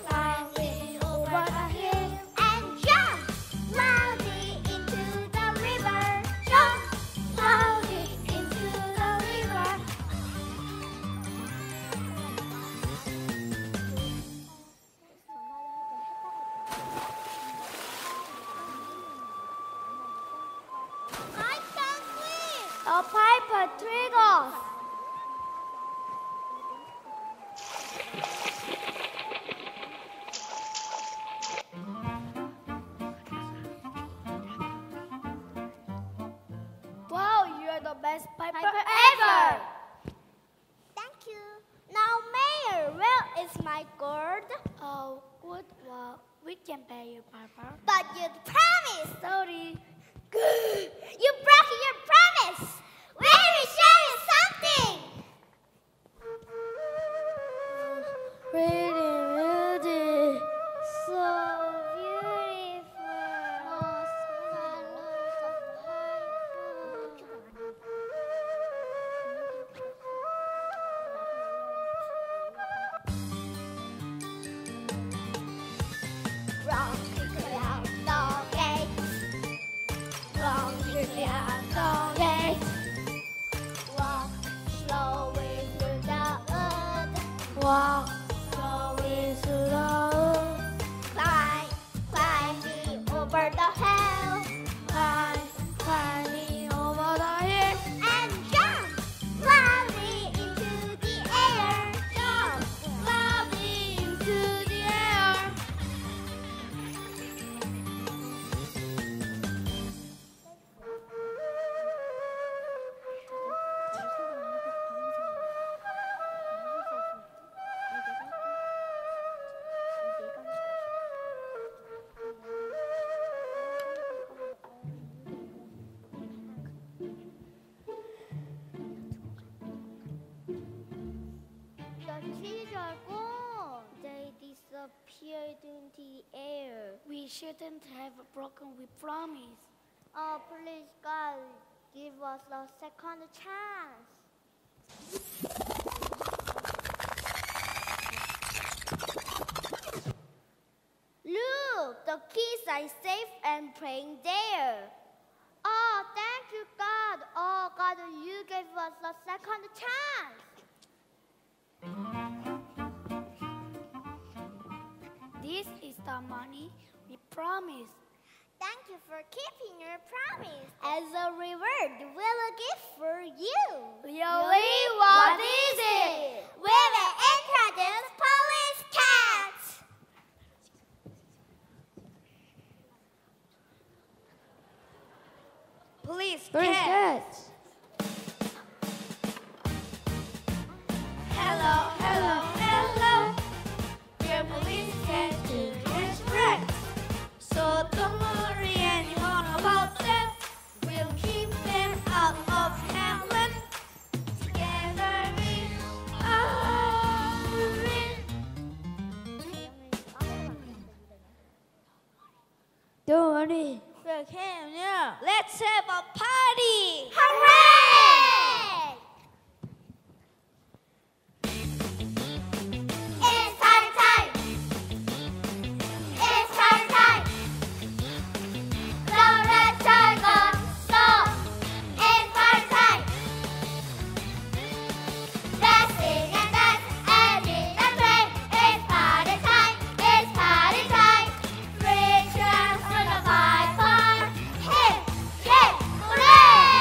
Climb me over the hill. And jump loudly into the river. Jump loudly into the river. I can't swim. A piper triggers. best piper ever. Thank you. Now, Mayor, where is my gourd? Oh, good. Well, we can pay you, Piper. But you promised. Sorry. You broke your promise. We will show you something. Really, So beautiful. Wrong quickly out the gate. Wrong quickly out the gate. Walk slowly through the wood. walk slowly through the wood. Climb me over the hill Climb me over the hill. and jump loudly into the air. Jump Loudly into the air. The trees are gone. They disappeared into the air. We shouldn't have broken we promise. Oh, please, God, give us a second chance. Look, the kids are safe and playing there. Oh, thank you, God. Oh, God, you gave us a second chance. This is the money we promised. Thank you for keeping your promise. As a reward, we'll give for you. Really? What is it? We will introduce police cats. Police Police cats. Hello, hello, hello. We're police cats to catch rats. So don't worry anyone about them. We'll keep them out of Hamlet. Together we are Don't worry. We're here. Let's have a party. Hooray! It's party time. It's party time. The red tiger song. It's party time. Let's sing and dance and eat and play. It's party time. It's party time. Free chance for the piper. Hip, hip, hooray!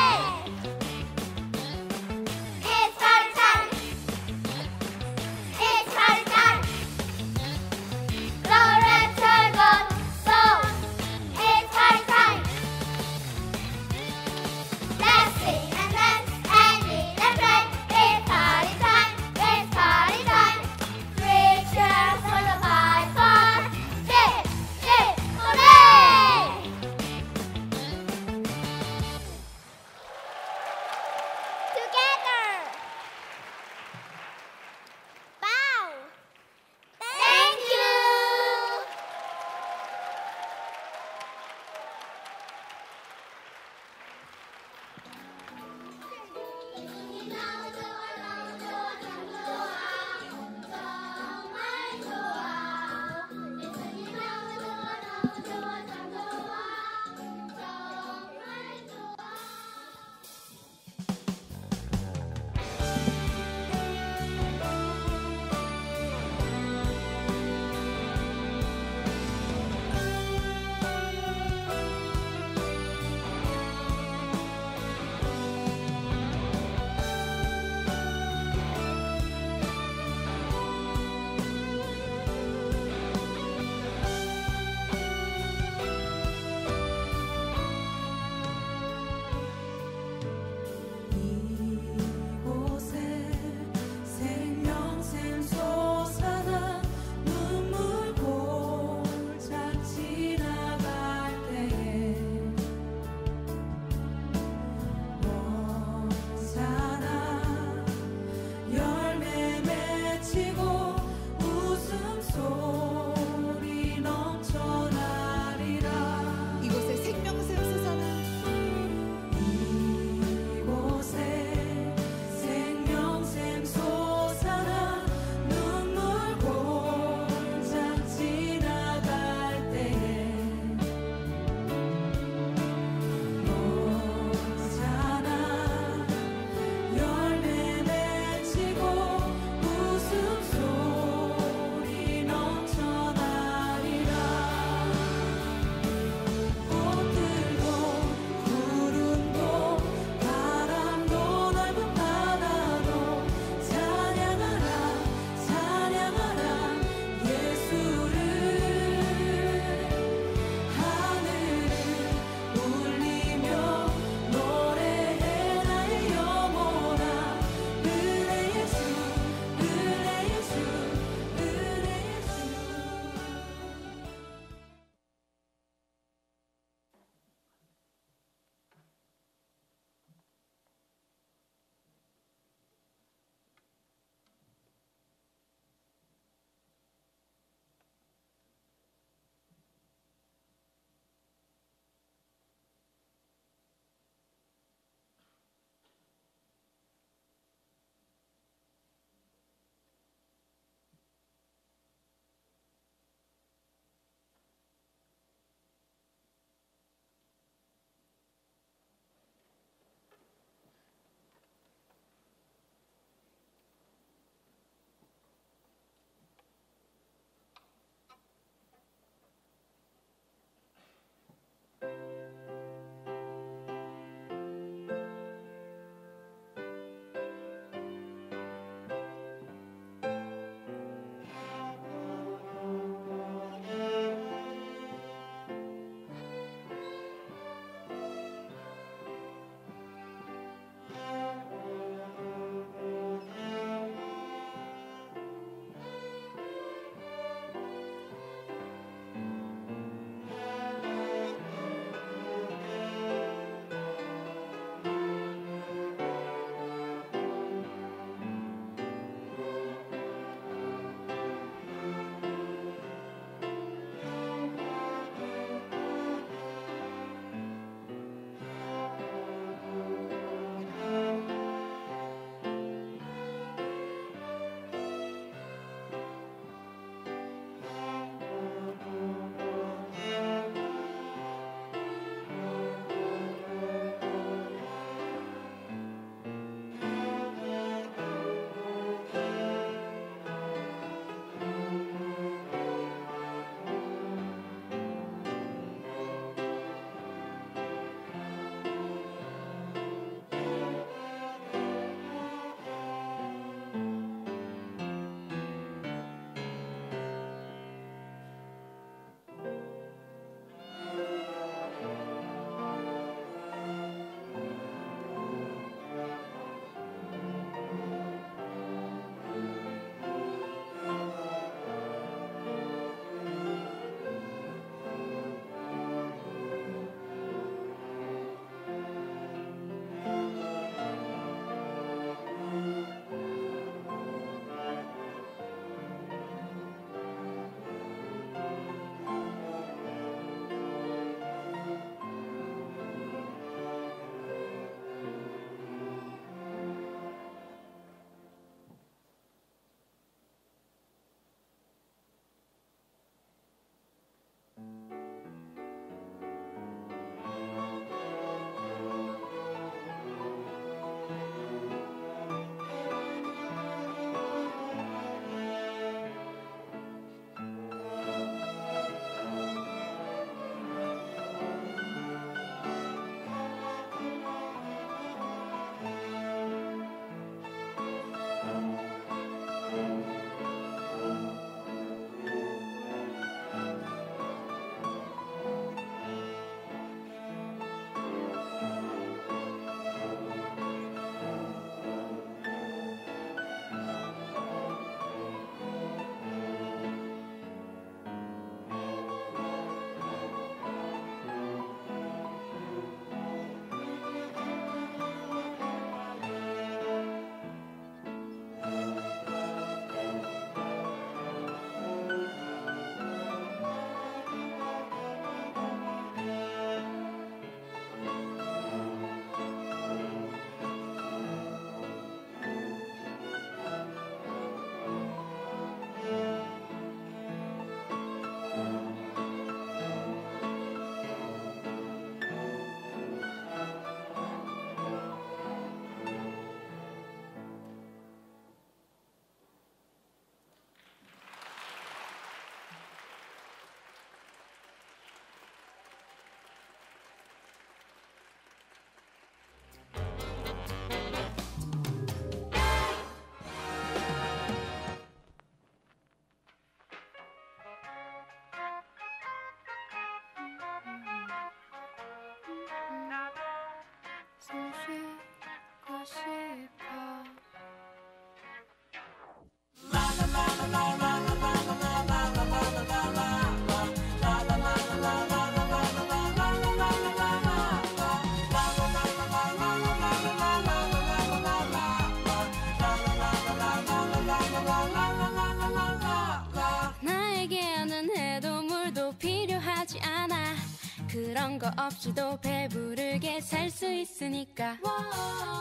없이도 배부르게 살 수 있으니까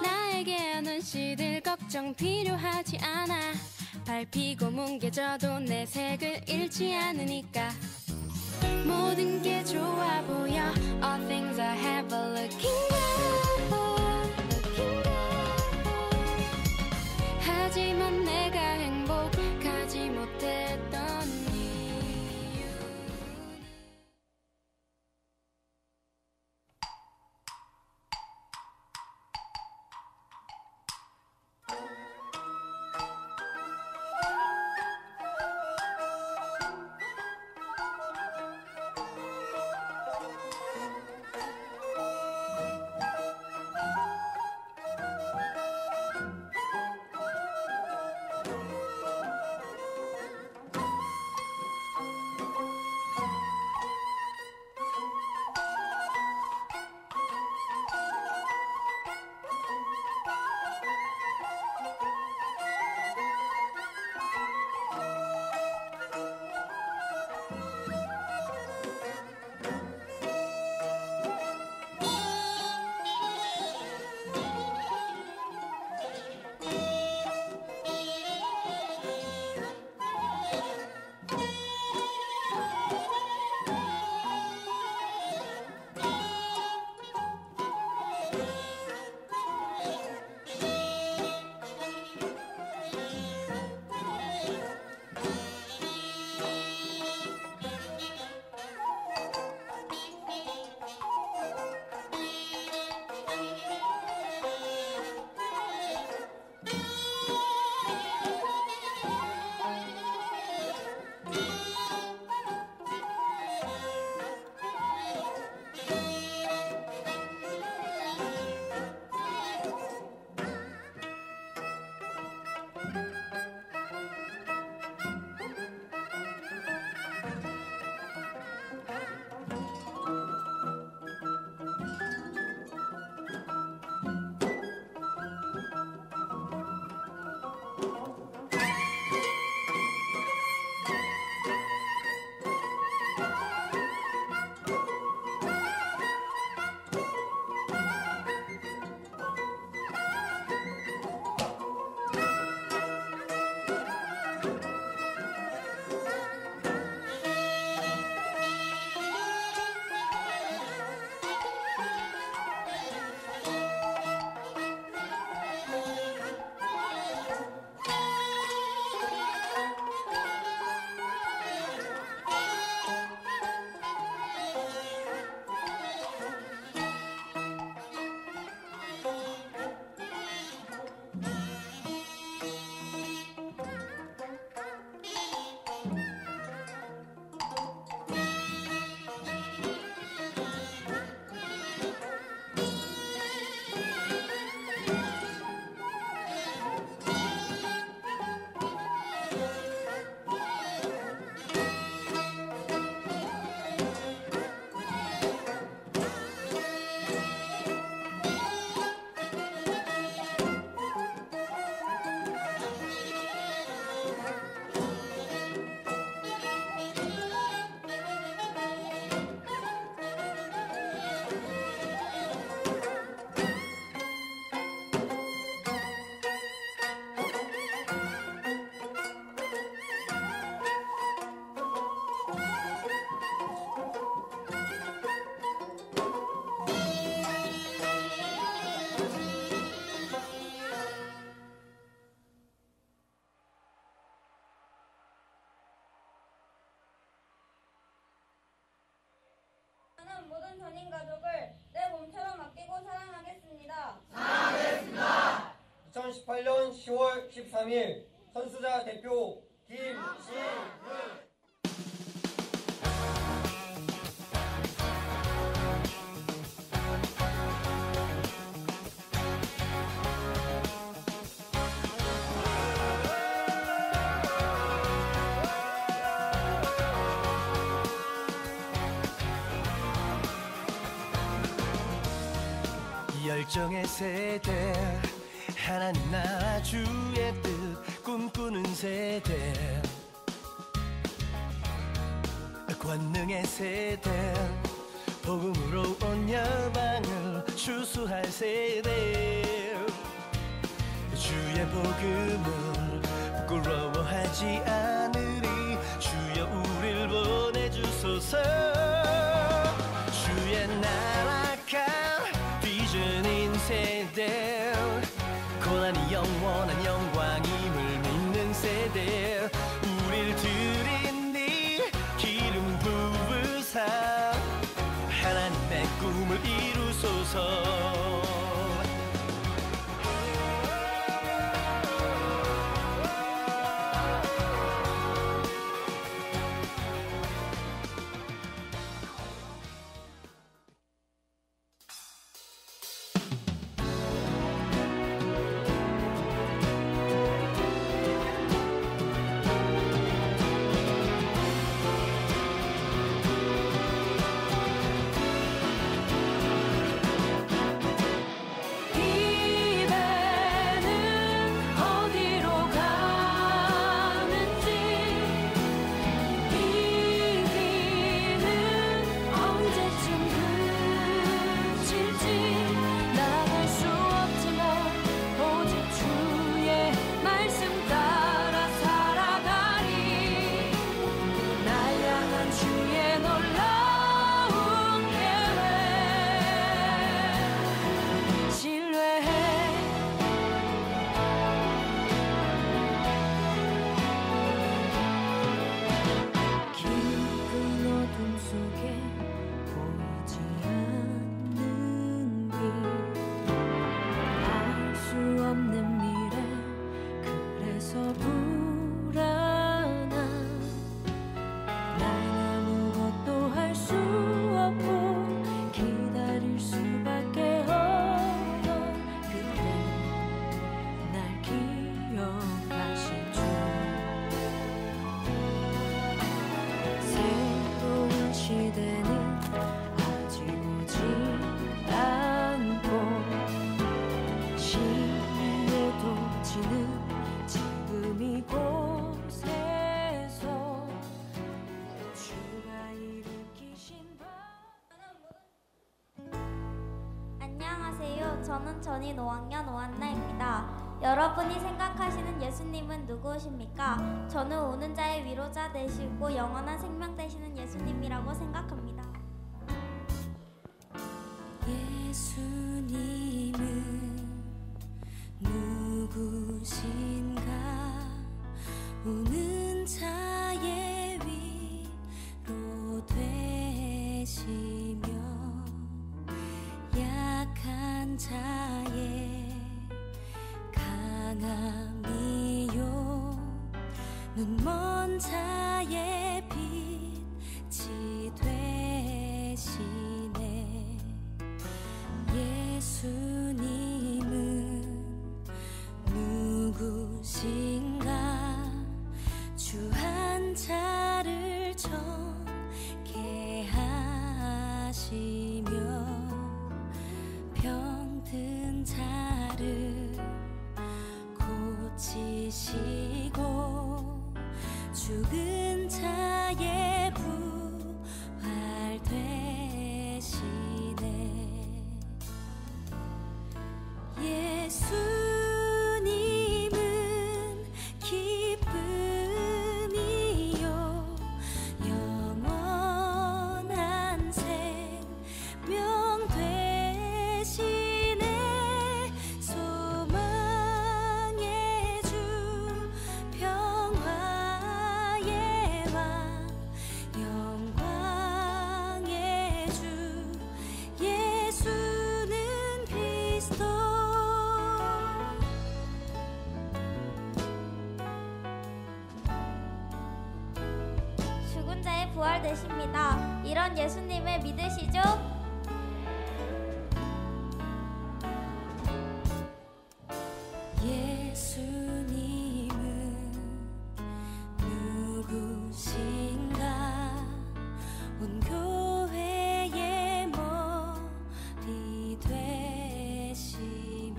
나에게 어느 시들 걱정 필요하지 않아 밟히고 뭉개져도 내 색을 잃지 않으니까 모든 게 좋아 보여 All things I have are looking good 하지만 내가 행복하지 못했던 이유 모든 전인 가족을 내 몸처럼 아끼고 사랑하겠습니다. 2018년 10월 13일 선수자 대표 김신훈. 열정의 세대 하나님 나라 주의 뜻 꿈꾸는 세대 권능의 세대 복음으로 온 열방을 추수할 세대 주의 복음을 부끄러워하지 않으리 주여 우릴 보내주소서 주의 나라가 비전인 세대 고난이 영원한 영광임을 믿는 세대 우릴 드린니 기름 부으사 하나님의 꿈을 이루소서 저는 전인 5학년 오한나입니다. 여러분이 생각하시는 예수님은 누구십니까? 저는 오는 자의 위로자 되시고 영원한 생명 되시는 예수님이라고 생각합니다. 예수님은 누구신가? 오는 자의 위로 되시며 약한 자의 강함이요 눈먼 자의 빛이 되시네. 예수님은 누구신가? 주 한 자를 정케 하시며 병든 자를 고치시고 죽은 자의 부활 되시네. 예수님은 기쁨이요 영원한 생명 되시네. 소망의 주 평화의 왕 영광의 주 예수는 그리스도. 죽은 자의 부활 되십니다. 이런 예수님을 믿으시죠? 예수님은 누구신가? 온 교회의 머리 되시며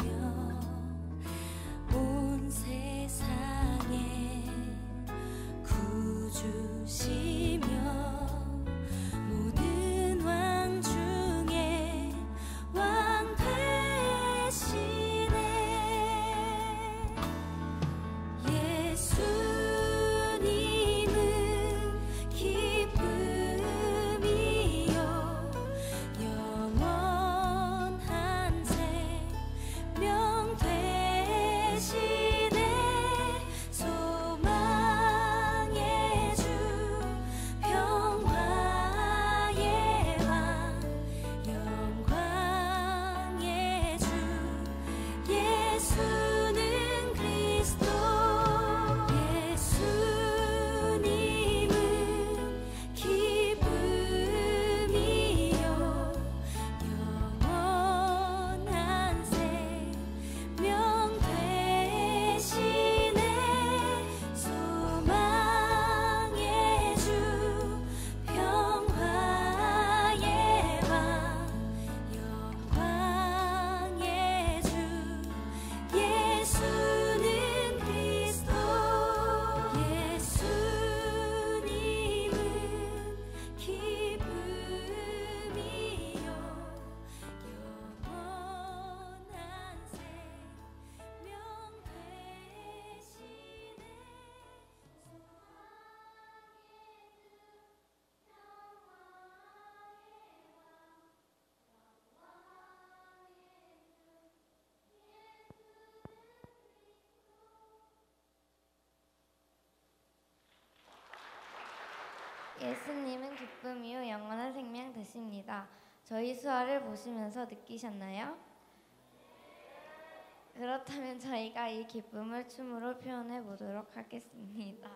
온 세상의 구주시며 모든 왕 중 예수님은 기쁨이요 영원한 생명 되십니다. 저희 수아를 보시면서 느끼셨나요? 그렇다면 저희가 이 기쁨을 춤으로 표현해 보도록 하겠습니다.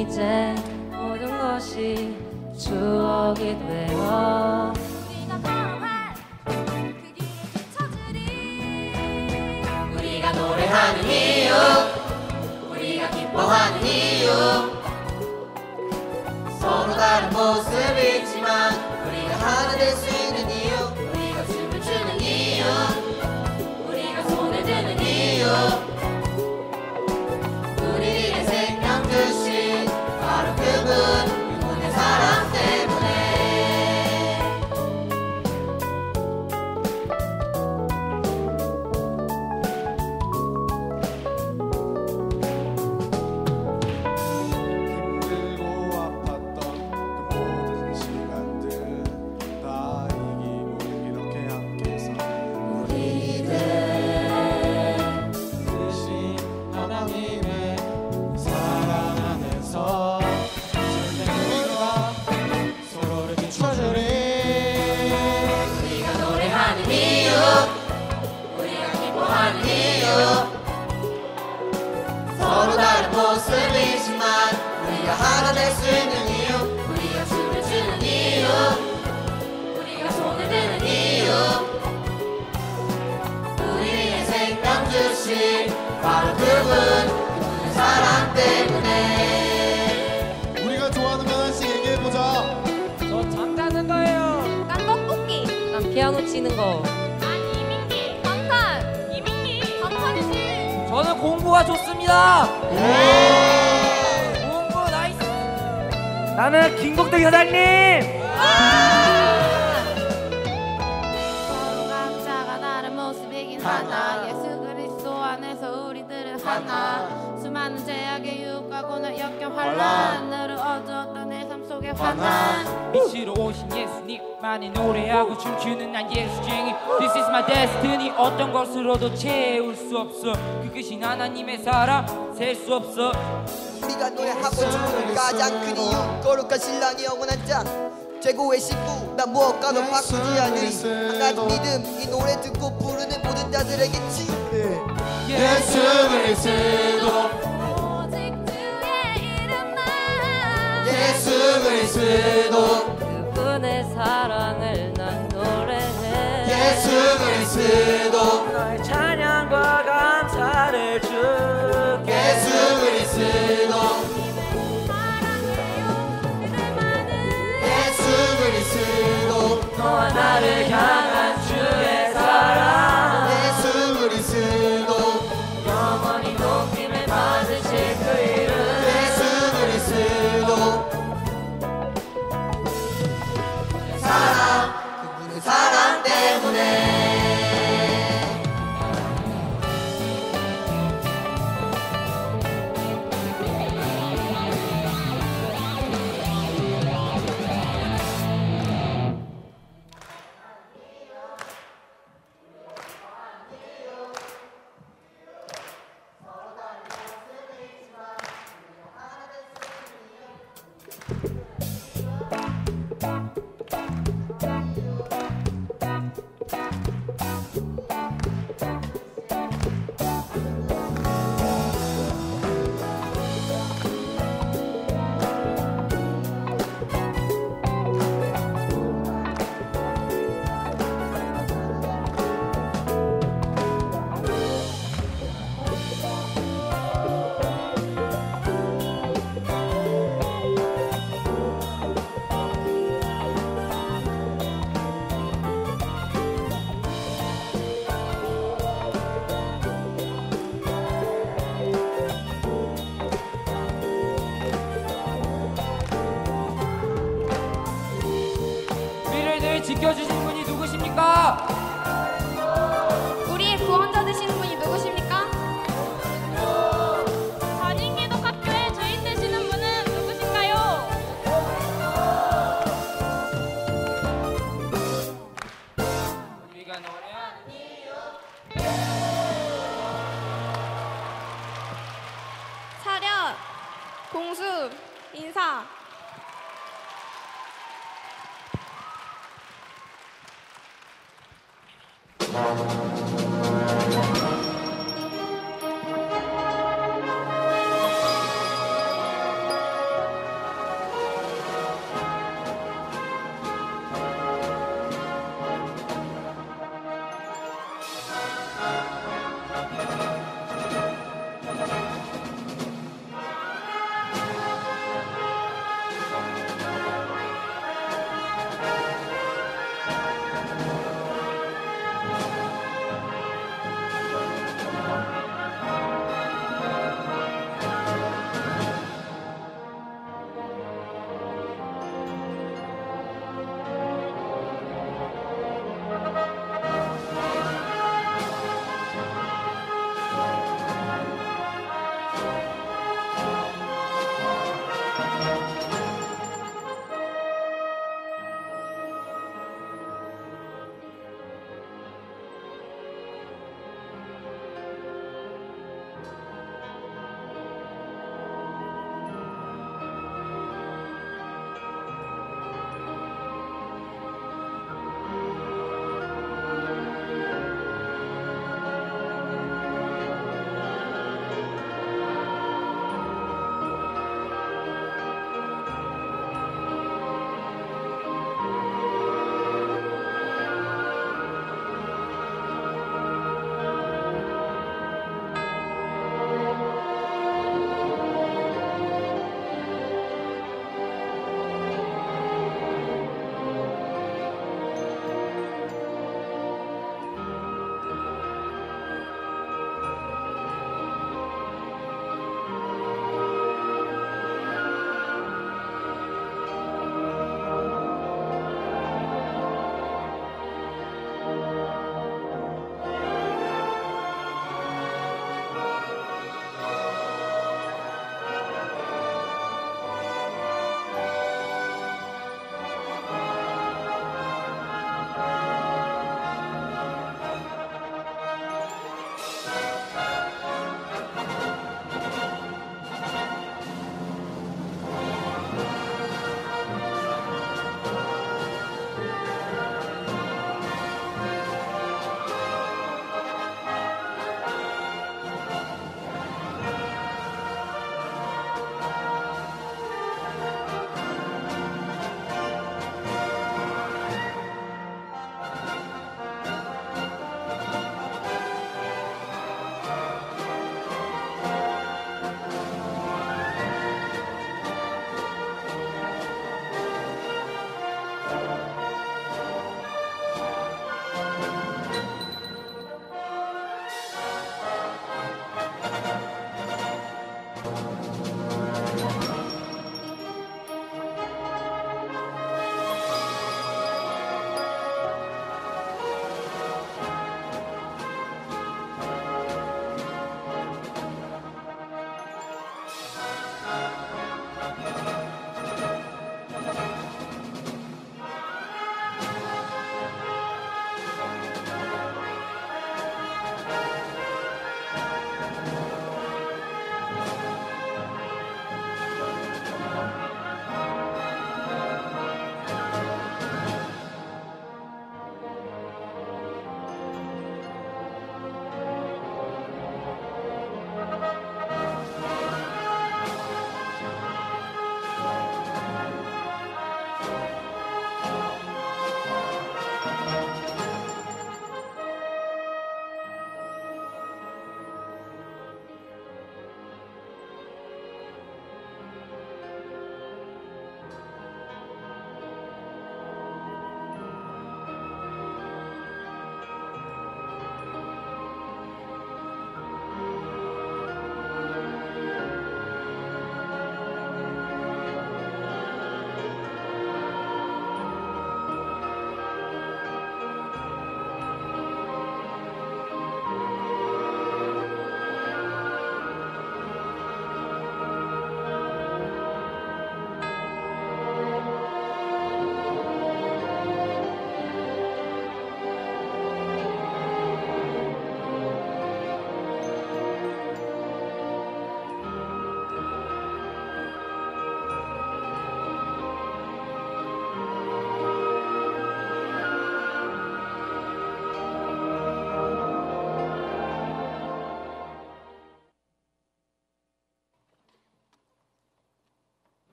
이제 모든 것이 추억이 되어 우리가 걸어갈 그 길을 비춰주리. 우리가 노래하는 이유, 우리가 기뻐하는 이유 피아노 치는 거. 이민기 방탄. 이민기 방탄이지. 저는 공부가 좋습니다. 공부 나이스. 나는 김국덕 사장님. 서로 각자가 다른 모습이긴 하나 예수 그리스도 안에서 우리들은 하나 수많은 제약의 유혹하고는 역경 환란으로 어두웠던 내 삶 속의 환난 빛으로 오신 예수님만이 노래하고 춤추는 난 예수쟁이 This is my destiny 어떤 것으로도 채울 수 없어 그 끝인 하나님의 사랑 셀 수 없어 우리가 노래하고 춤추는 가장 큰 이유 거룩한 신랑이 영원한 자 최고의 신부 난 무엇과도 바꾸지 않으리 하나님 믿음 이 노래 듣고 부르는 모든 자들에게 칭해 예수 그리스도 예수 그리스도 그분의 사랑을 난 노래해. 예수 그리스도 나의 찬양과 감사를 주께 예수 그리스도 예수 그리스도 너와 나를 향한 주의 사랑 예수 그리스도 영원히 높임을 받으실 그 이름. 예수 그리스도 그분의 사랑 때문에 지켜주신 분이 누구십니까? 우리의 구원자 되시는 분이 누구십니까? 단인기독학교의 주인 되시는 분은 누구신가요? 우리가 노래하는 차렷, 공수, 인사. 예수